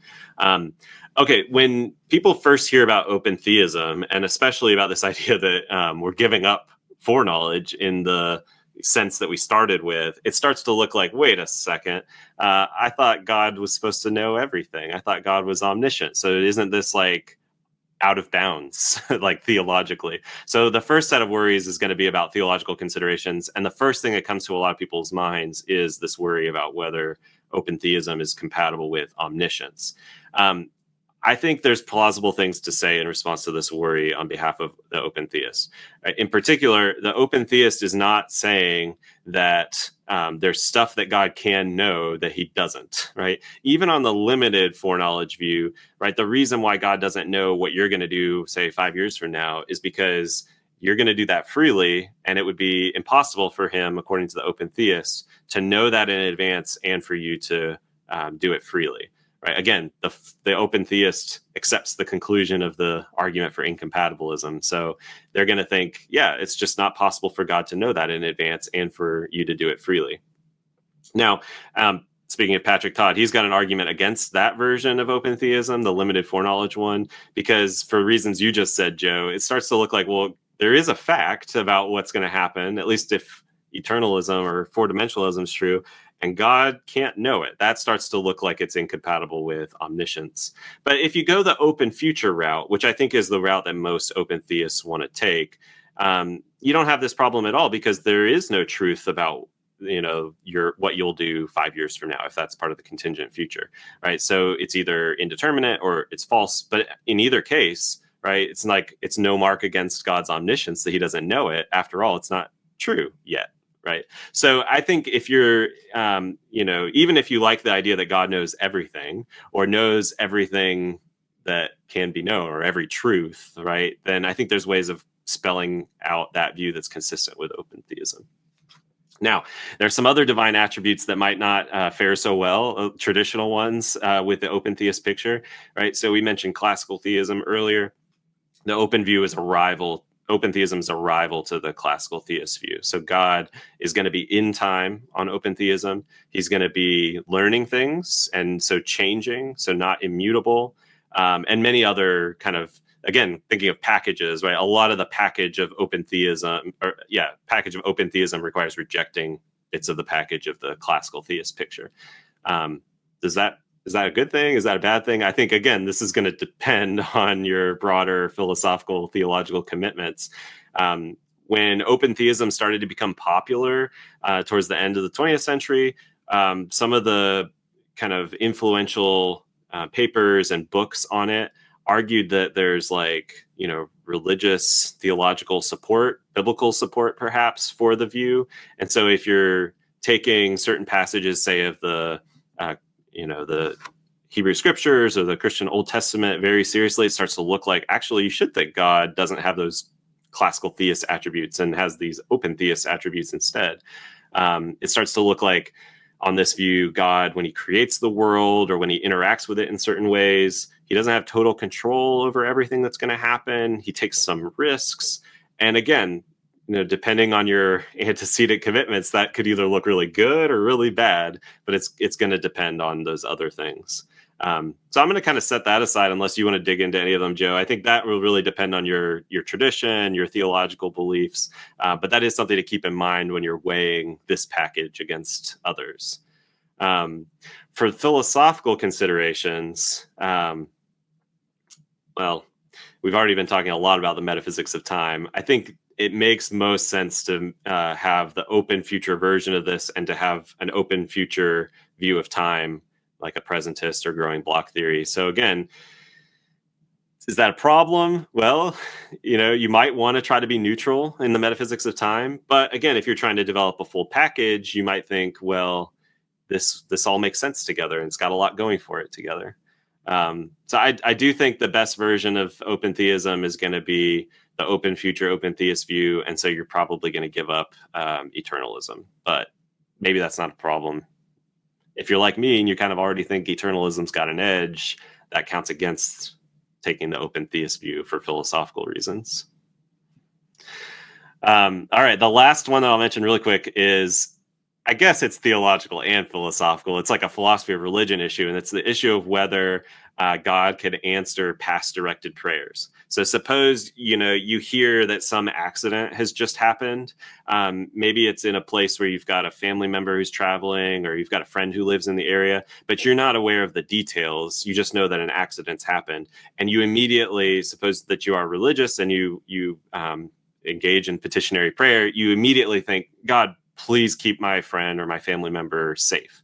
Okay, when people first hear about open theism, and especially about this idea that we're giving up foreknowledge in the sense that we started with, it starts to look like, wait a second, I thought God was supposed to know everything. I thought God was omniscient. So isn't this out of bounds, theologically? So the first set of worries is going to be about theological considerations. And the first thing that comes to a lot of people's minds is this worry about whether open theism is compatible with omniscience. I think there's plausible things to say in response to this worry on behalf of the open theist. In particular, the open theist is not saying that there's stuff that God can know that he doesn't, right? Even on the limited foreknowledge view, right? The reason why God doesn't know what you're going to do, say, 5 years from now, is because you're going to do that freely, and it would be impossible for him, according to the open theist, to know that in advance and for you to do it freely. Right. Again, the open theist accepts the conclusion of the argument for incompatibilism. So they're going to think, yeah, it's just not possible for God to know that in advance and for you to do it freely. Now, speaking of Patrick Todd, he's got an argument against that version of open theism, the limited foreknowledge one, because for reasons you just said, Joe, it starts to look like, well, there is a fact about what's going to happen, at least if eternalism or four-dimensionalism is true, and God can't know it. That starts to look like it's incompatible with omniscience. But if you go the open future route, which I think is the route that most open theists want to take, you don't have this problem at all, because there is no truth about what you'll do 5 years from now, if that's part of the contingent future, right? So it's either indeterminate or it's false. But in either case, right, it's like it's no mark against God's omniscience that he doesn't know it. After all, it's not true yet. Right. So I think if you're, even if you like the idea that God knows everything or knows everything that can be known or every truth, right, then I think there's ways of spelling out that view that's consistent with open theism. Now, there's some other divine attributes that might not fare so well, traditional ones with the open theist picture, right? So we mentioned classical theism earlier. The open view is open theism is a rival to the classical theist view. So God is going to be in time on open theism. He's going to be learning things, and so changing, so not immutable, and many other kind of, again, thinking of packages, right? A lot of the package of open theism requires rejecting bits of the package of the classical theist picture. Is that a good thing? Is that a bad thing? I think, again, this is going to depend on your broader philosophical, theological commitments. When open theism started to become popular towards the end of the 20th century, some of the kind of influential papers and books on it argued that there's religious, theological support, biblical support, perhaps, for the view. And so if you're taking certain passages, say, of the Hebrew scriptures or the Christian Old Testament very seriously, it starts to look like actually you should think God doesn't have those classical theist attributes and has these open theist attributes instead. It starts to look like, on this view, God, when he creates the world or when he interacts with it in certain ways, he doesn't have total control over everything that's going to happen. He takes some risks. And again, depending on your antecedent commitments, that could either look really good or really bad, but it's going to depend on those other things. So I'm going to kind of set that aside, unless you want to dig into any of them, Joe. I think that will really depend on your tradition, your theological beliefs. But that is something to keep in mind when you're weighing this package against others. For philosophical considerations, well, we've already been talking a lot about the metaphysics of time. I think it makes most sense to have the open future version of this and to have an open future view of time, like a presentist or growing block theory. So again, is that a problem? Well, you might want to try to be neutral in the metaphysics of time. But again, if you're trying to develop a full package, you might think, well, this all makes sense together and it's got a lot going for it together. So I do think the best version of open theism is going to be the open future, open theist view. And so you're probably going to give up eternalism. But maybe that's not a problem. If you're like me and you kind of already think eternalism's got an edge, that counts against taking the open theist view for philosophical reasons. All right, the last one that I'll mention really quick is, I guess it's theological and philosophical. It's like a philosophy of religion issue, and it's the issue of whether God could answer past directed prayers. So suppose, you hear that some accident has just happened. Maybe it's in a place where you've got a family member who's traveling, or you've got a friend who lives in the area, but you're not aware of the details. You just know that an accident's happened. And you immediately, suppose that you are religious and you engage in petitionary prayer, you immediately think, God, please keep my friend or my family member safe.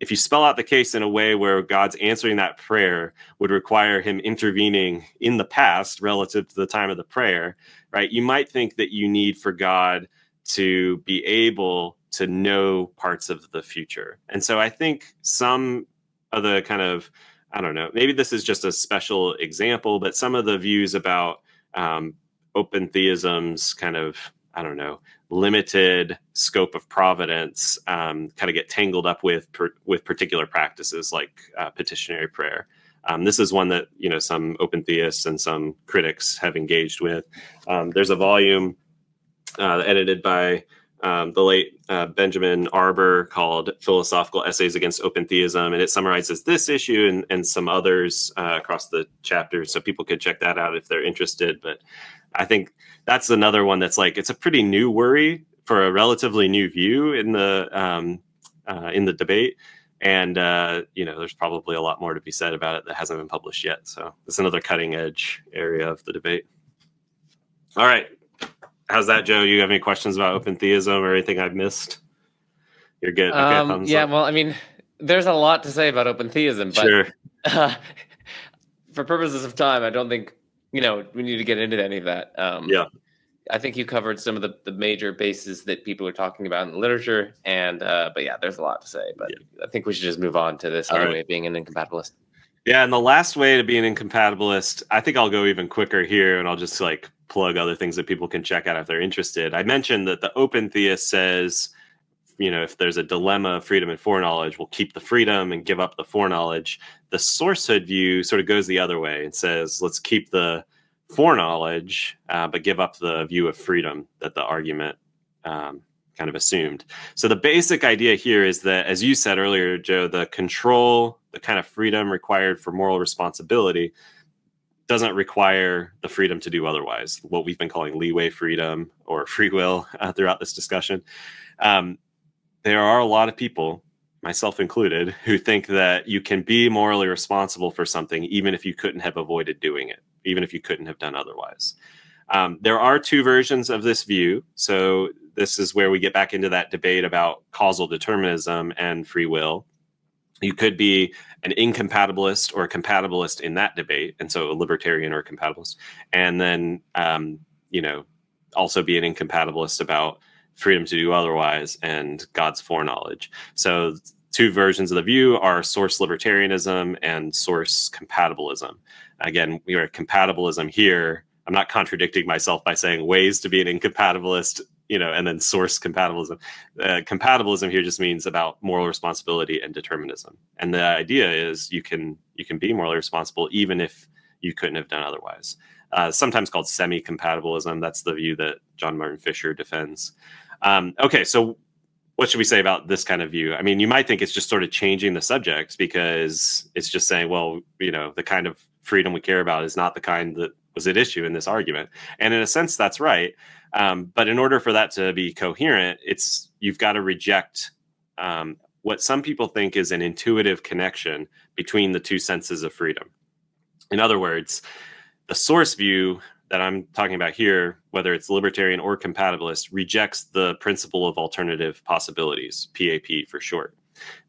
If you spell out the case in a way where God's answering that prayer would require him intervening in the past relative to the time of the prayer, right? You might think that you need for God to be able to know parts of the future. And so I think some of the kind of, I don't know, maybe this is just a special example, but some of the views about open theism's kind of, I don't know, limited scope of providence kind of get tangled up with particular practices like petitionary prayer. This is one that some open theists and some critics have engaged with. There's a volume edited by the late Benjamin Arbor called Philosophical Essays Against Open Theism, and it summarizes this issue and some others across the chapters, so people could check that out if they're interested. But I think that's another one that's like, it's a pretty new worry for a relatively new view in the debate. And, there's probably a lot more to be said about it that hasn't been published yet. So it's another cutting edge area of the debate. All right. How's that, Joe? You have any questions about open theism or anything I've missed? You're good. Okay, thumbs up. Well, I mean, there's a lot to say about open theism, but Sure. For purposes of time, I don't think, we need to get into any of that. Yeah. I think you covered some of the major bases that people are talking about in the literature, and but yeah, there's a lot to say. But I think we should just move on to this other way of being an incompatibilist. Yeah, and the last way to be an incompatibilist, I think I'll go even quicker here, and I'll just like plug other things that people can check out if they're interested. I mentioned that the open theist says, if there's a dilemma of freedom and foreknowledge, we'll keep the freedom and give up the foreknowledge. The sourcehood view sort of goes the other way and says, let's keep the foreknowledge, but give up the view of freedom that the argument kind of assumed. So the basic idea here is that, as you said earlier, Joe, the control, the kind of freedom required for moral responsibility doesn't require the freedom to do otherwise, what we've been calling leeway freedom or free will throughout this discussion. There are a lot of people, myself included, who think that you can be morally responsible for something even if you couldn't have avoided doing it, even if you couldn't have done otherwise. There are two versions of this view. So this is where we get back into that debate about causal determinism and free will. You could be an incompatibilist or a compatibilist in that debate, and so a libertarian or a compatibilist, and then also be an incompatibilist about freedom to do otherwise and God's foreknowledge. So two versions of the view are source libertarianism and source compatibilism. Again, we are at compatibilism here. I'm not contradicting myself by saying ways to be an incompatibilist, and then source compatibilism. Compatibilism here just means about moral responsibility and determinism. And the idea is you can be morally responsible even if you couldn't have done otherwise. Sometimes called semi-compatibilism. That's the view that John Martin Fisher defends. Okay, so what should we say about this kind of view? I mean, you might think it's just sort of changing the subject because it's just saying, well, the kind of freedom we care about is not the kind that was at issue in this argument. And in a sense, that's right. But in order for that to be coherent, you've got to reject what some people think is an intuitive connection between the two senses of freedom. In other words, the source view that I'm talking about here, whether it's libertarian or compatibilist, rejects the principle of alternative possibilities, PAP for short.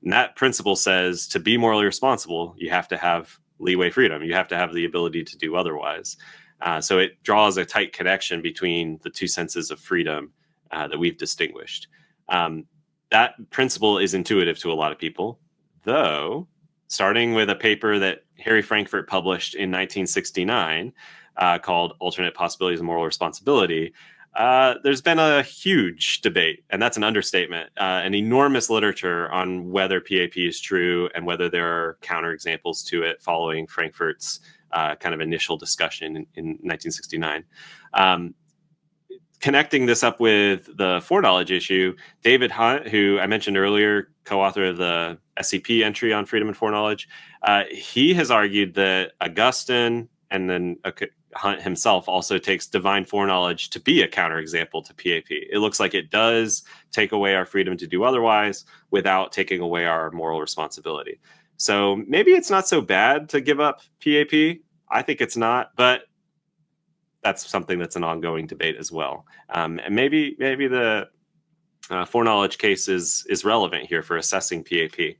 And that principle says to be morally responsible, you have to have leeway freedom. You have to have the ability to do otherwise. So it draws a tight connection between the two senses of freedom that we've distinguished. That principle is intuitive to a lot of people, though, starting with a paper that Harry Frankfurt published in 1969 called Alternate Possibilities of Moral Responsibility, there's been a huge debate, and that's an understatement, an enormous literature on whether PAP is true and whether there are counterexamples to it following Frankfurt's kind of initial discussion in 1969. Connecting this up with the foreknowledge issue, David Hunt, who I mentioned earlier, co-author of the SCP entry on freedom and foreknowledge, he has argued that Augustine and then Hunt himself also takes divine foreknowledge to be a counterexample to PAP. It looks like it does take away our freedom to do otherwise without taking away our moral responsibility. So maybe it's not so bad to give up PAP. I think it's not, but that's something that's an ongoing debate as well. And maybe the foreknowledge case is relevant here for assessing PAP.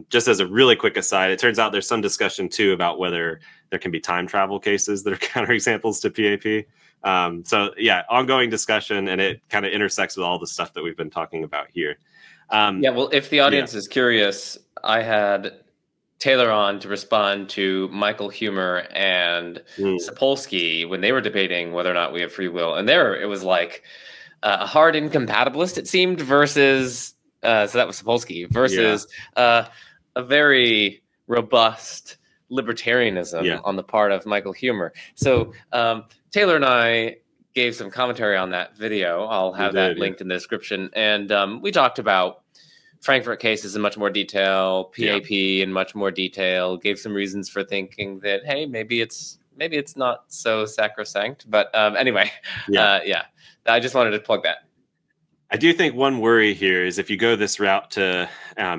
Just as a really quick aside, it turns out there's some discussion too about whether there can be time travel cases that are counterexamples to PAP. So yeah, ongoing discussion, and it kind of intersects with all the stuff that we've been talking about here. Well, if the audience is curious, I had Taylor on to respond to Michael Huemer and Sapolsky when they were debating whether or not we have free will. And there it was like a hard incompatibilist, it seemed, versus, so that was Sapolsky, versus a very robust libertarianism on the part of Michael Huemer. So Taylor and I gave some commentary on that video. I'll have that linked in the description. And we talked about Frankfurt cases in much more detail, PAP in much more detail, gave some reasons for thinking that, hey, maybe it's maybe it's not so sacrosanct. But anyway, Yeah. yeah, I just wanted to plug that. I do think one worry here is if you go this route to,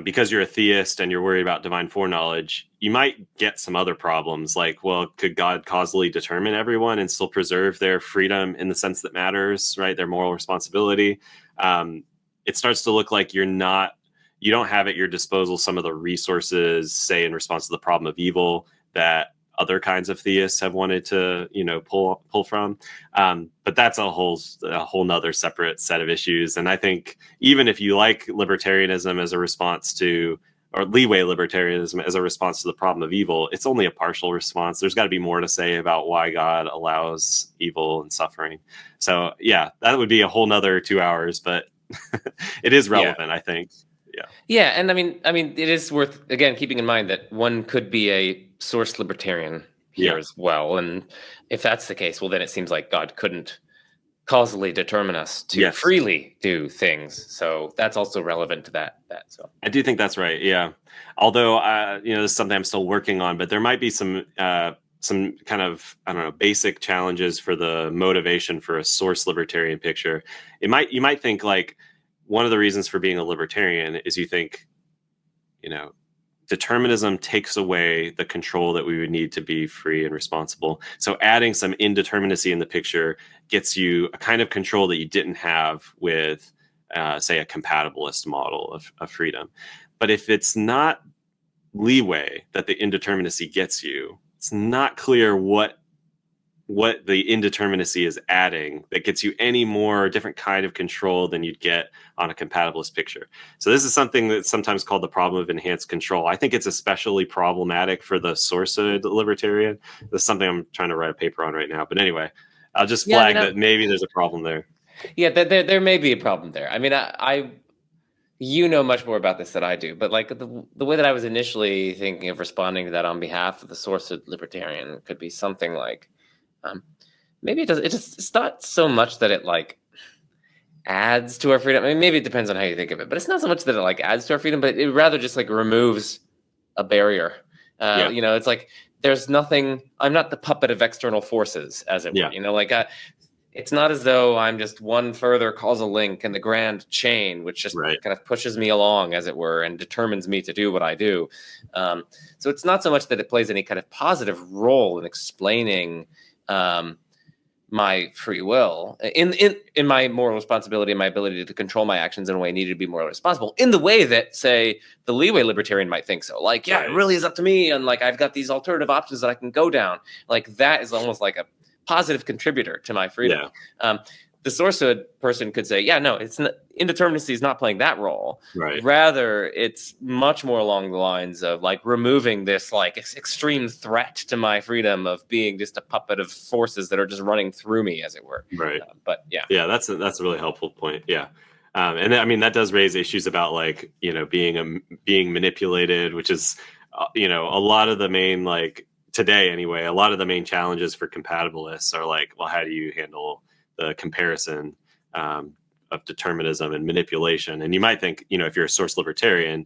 because you're a theist and you're worried about divine foreknowledge, you might get some other problems like, well, could God causally determine everyone and still preserve their freedom in the sense that matters, right? Their moral responsibility. It starts to look like you don't have at your disposal some of the resources, say, in response to the problem of evil that other kinds of theists have wanted to, pull from. But that's a whole nother separate set of issues. And I think even if you like libertarianism as a response to, or leeway libertarianism as a response to the problem of evil, it's only a partial response. There's got to be more to say about why God allows evil and suffering. So yeah, that would be a whole nother 2 hours, but it is relevant, I think. Yeah, and I mean, it is worth again keeping in mind that one could be a source libertarian here as well, and if that's the case, well, then it seems like God couldn't causally determine us to freely do things. So that's also relevant to that. So I do think that's right. Yeah, although this is something I'm still working on, but there might be some kind of, I don't know, basic challenges for the motivation for a source libertarian picture. You might think like, one of the reasons for being a libertarian is you think, determinism takes away the control that we would need to be free and responsible. So adding some indeterminacy in the picture gets you a kind of control that you didn't have with, say, a compatibilist model of freedom. But if it's not leeway that the indeterminacy gets you, it's not clear what the indeterminacy is adding that gets you any more different kind of control than you'd get on a compatibilist picture. So this is something that's sometimes called the problem of enhanced control. I think it's especially problematic for the Sourcehood libertarian. This is something I'm trying to write a paper on right now. But anyway, I'll just flag that maybe there's a problem there. Yeah, there may be a problem there. I mean, I you know much more about this than I do, but like the way that I was initially thinking of responding to that on behalf of the Sourcehood libertarian could be something like, maybe it's not so much that it like adds to our freedom. I mean, maybe it depends on how you think of it, but it's not so much that it like adds to our freedom, but it rather just like removes a barrier. It's like there's nothing. I'm not the puppet of external forces, as it were. It's not as though I'm just one further causal link in the grand chain, which just kind of pushes me along, as it were, and determines me to do what I do. So it's not so much that it plays any kind of positive role in explaining my free will in my moral responsibility and my ability to control my actions in a way needed to be morally responsible in the way that, say, the leeway libertarian might think so. Like, it really is up to me. And like, I've got these alternative options that I can go down. Like that is almost like a positive contributor to my freedom. The Sourcehood person could say, it's not, indeterminacy is not playing that role. Right. Rather, it's much more along the lines of like removing this like extreme threat to my freedom of being just a puppet of forces that are just running through me, as it were. Right. That's a really helpful point. Yeah. And I mean, that does raise issues about like, being manipulated, which is, a lot of the main, like today anyway, a lot of the main challenges for compatibilists are like, well, how do you handle the comparison of determinism and manipulation? And you might think, if you're a source libertarian,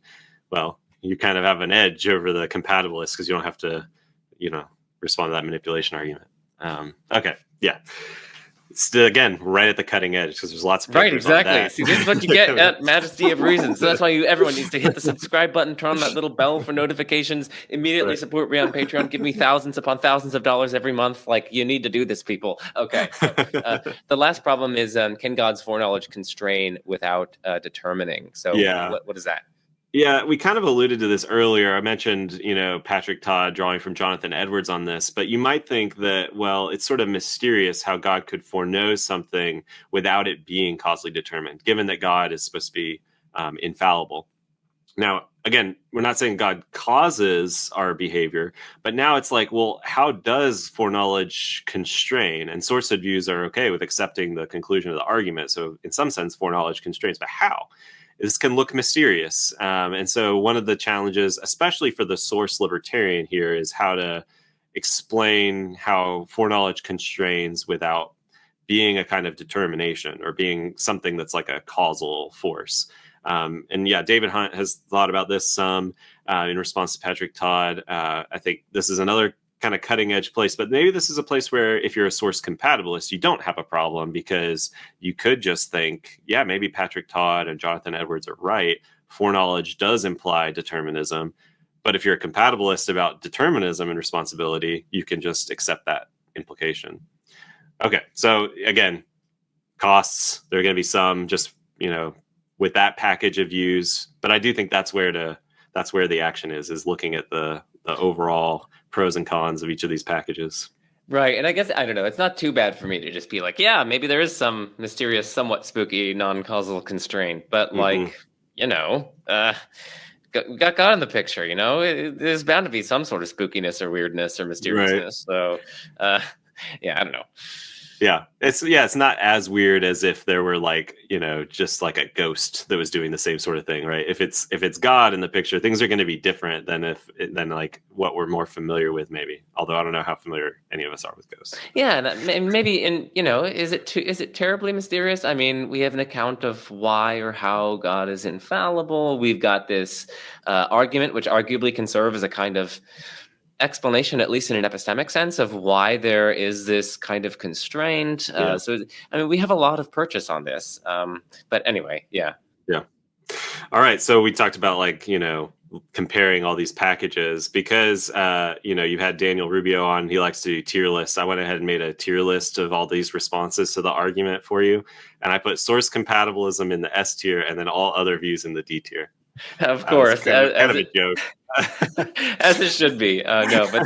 well, you kind of have an edge over the compatibilists because you don't have to, respond to that manipulation argument. Okay. Yeah. It's, again, right at the cutting edge because there's lots of papers on that. See, this is what you get at Majesty of Reason. So that's why everyone needs to hit the subscribe button, turn on that little bell for notifications, immediately support me on Patreon, give me thousands upon thousands of dollars every month. Like, you need to do this, people. Okay. So, the last problem is, can God's foreknowledge constrain without determining? So what is that? Yeah, we kind of alluded to this earlier. I mentioned, Patrick Todd drawing from Jonathan Edwards on this, but you might think that, well, it's sort of mysterious how God could foreknow something without it being causally determined, given that God is supposed to be infallible. Now, again, we're not saying God causes our behavior, but now it's like, well, how does foreknowledge constrain? And Sourcehood views are okay with accepting the conclusion of the argument. So in some sense, foreknowledge constrains, but how? This can look mysterious. And so one of the challenges, especially for the source libertarian here, is how to explain how foreknowledge constrains without being a kind of determination or being something that's like a causal force. David Hunt has thought about this some in response to Patrick Todd. I think this is another kind of cutting edge place, but maybe this is a place where if you're a source compatibilist, you don't have a problem, because you could just think, yeah, maybe Patrick Todd and Jonathan Edwards are right. Foreknowledge does imply determinism. But if you're a compatibilist about determinism and responsibility, you can just accept that implication. Okay, so again, costs, there are going to be some just, with that package of views. But I do think that's where the action is looking at the overall pros and cons of each of these packages. Right. And I guess, I don't know, it's not too bad for me to just be like, yeah, maybe there is some mysterious, somewhat spooky, non-causal constraint. But like, we got God in the picture, there's bound to be some sort of spookiness or weirdness or mysteriousness. Right. So, yeah, I don't know. Yeah, it's not as weird as if there were just like a ghost that was doing the same sort of thing, right? If it's God in the picture, things are going to be different than like what we're more familiar with, maybe. Although I don't know how familiar any of us are with ghosts. Yeah, and maybe is it terribly mysterious? I mean, we have an account of why or how God is infallible. We've got this argument, which arguably can serve as a kind of explanation, at least in an epistemic sense, of why there is this kind of constraint. So, I mean, we have a lot of purchase on this. But anyway, yeah. All right. So we talked about comparing all these packages because, you've had Daniel Rubio on. He likes to do tier lists. I went ahead and made a tier list of all these responses to the argument for you. And I put source compatibilism in the S tier and then all other views in the D tier. Of course. Kind of a joke. As it should be. No, but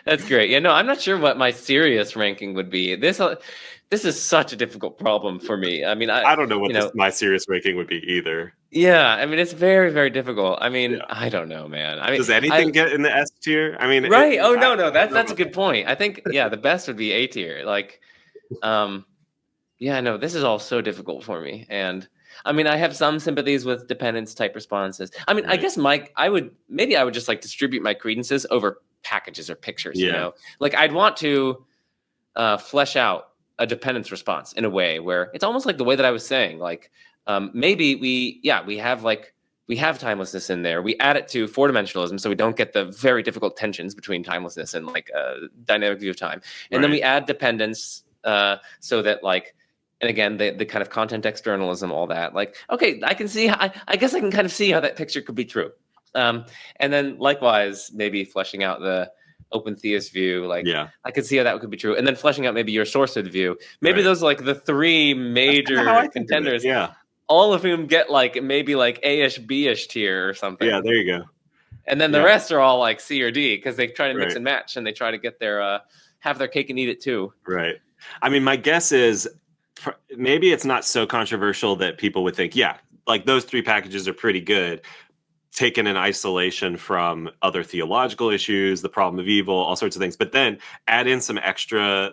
that's great. I'm not sure what my serious ranking would be. This is such a difficult problem for me. I mean, I don't know what my serious ranking would be either. Yeah, I mean, it's very, very difficult. I mean, I don't know, man. I mean, does anything get in the S tier? I mean, right? No. That's a good point. I think, the best would be A tier. No, this is all so difficult for me, and I mean, I have some sympathies with dependence type responses. I mean, right. I guess I would just distribute my credences over packages or pictures. I'd want to flesh out a dependence response in a way where it's almost like the way that I was saying, maybe we have timelessness in there. We add it to four-dimensionalism so we don't get the very difficult tensions between timelessness and dynamic view of time. And then we add dependence so that and again, the kind of content externalism, all that, okay, I can see, I guess I can kind of see how that picture could be true. And then likewise, maybe fleshing out the open theist view, I could see how that could be true. And then fleshing out maybe your Sourcehood view. Maybe those the three major contenders, all of whom get maybe A-ish, B-ish tier or something. Yeah, there you go. And then the rest are all C or D because they try to mix and match and they try to get their, have their cake and eat it too. Right. I mean, my guess is, maybe it's not so controversial that people would think, those three packages are pretty good, taken in isolation from other theological issues, the problem of evil, all sorts of things. But then add in some extra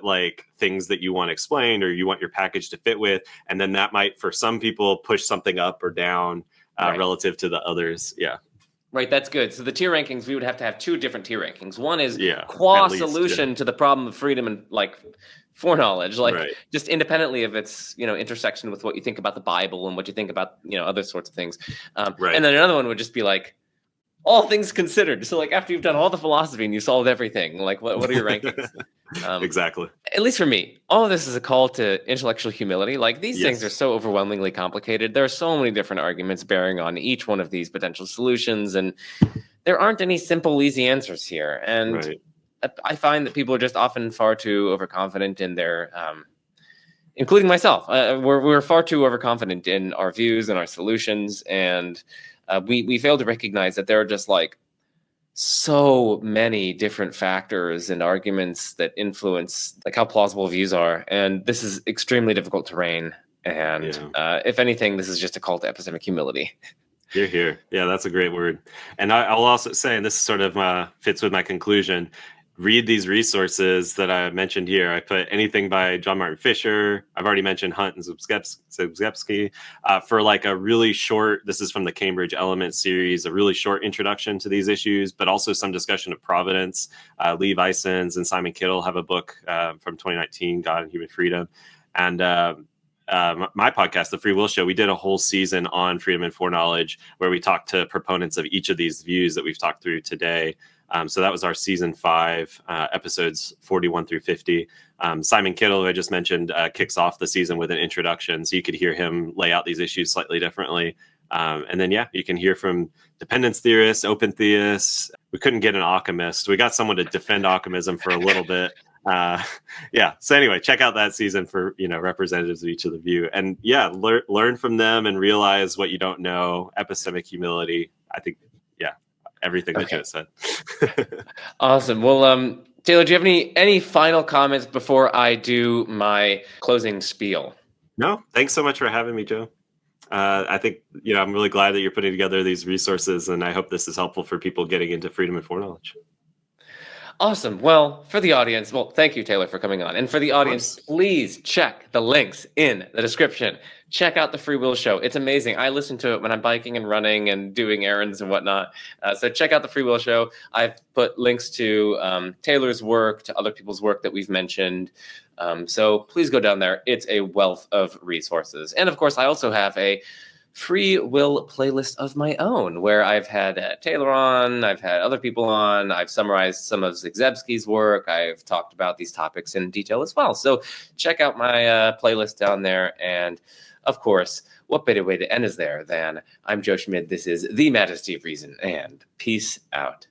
things that you want explained or you want your package to fit with. And then that might, for some people, push something up or down relative to the others. Yeah. Right, that's good. So the tier rankings, we would have to have two different tier rankings. One is qua solution to the problem of freedom and foreknowledge, just independently of its intersection with what you think about the Bible and what you think about other sorts of things. And then another one would just be all things considered. So after you've done all the philosophy and you solved everything, what are your rankings? Exactly. At least for me, all of this is a call to intellectual humility. These things are so overwhelmingly complicated. There are so many different arguments bearing on each one of these potential solutions, and there aren't any simple, easy answers here. And I find that people are just often far too overconfident in their, including myself. We're far too overconfident in our views and our solutions, and we fail to recognize that there are just so many different factors and arguments that influence how plausible views are, and this is extremely difficult terrain. And if anything, this is just a call to epistemic humility. Here. Yeah, that's a great word. And I'll also say, and this sort of fits with my conclusion, read these resources that I mentioned here. I put anything by John Martin Fisher. I've already mentioned Hunt and Zubzewski for a really short, this is from the Cambridge Element series, a really short introduction to these issues, but also some discussion of providence. Lee Weissens and Simon Kittle have a book from 2019, God and Human Freedom. And my podcast, The Free Will Show, we did a whole season on freedom and foreknowledge where we talked to proponents of each of these views that we've talked through today. So that was our season 5, episodes 41 through 50. Simon Kittle, who I just mentioned, kicks off the season with an introduction, so you could hear him lay out these issues slightly differently. And then, you can hear from dependence theorists, open theists. We couldn't get an Ockhamist. We got someone to defend Ockamism for a little bit. So anyway, check out that season for representatives of each of the view, and learn from them and realize what you don't know. Epistemic humility. I think everything that you have said. Awesome. Well, Taylor, do you have any final comments before I do my closing spiel? No, thanks so much for having me, Joe. I think I'm really glad that you're putting together these resources, and I hope this is helpful for people getting into freedom and foreknowledge. Awesome. Well, for the audience, thank you, Taylor, for coming on. And for the audience, please check the links in the description. Check out the Free Will Show. It's amazing. I listen to it when I'm biking and running and doing errands and whatnot. So check out the Free Will Show. I've put links to Taylor's work, to other people's work that we've mentioned. So please go down there. It's a wealth of resources. And of course, I also have a free will playlist of my own where I've had Taylor on, I've had other people on, I've summarized some of Zygzebski's work, I've talked about these topics in detail as well. So check out my playlist down there. And of course, what better way to end is there than I'm Joe Schmid. This is The Majesty of Reason, and peace out.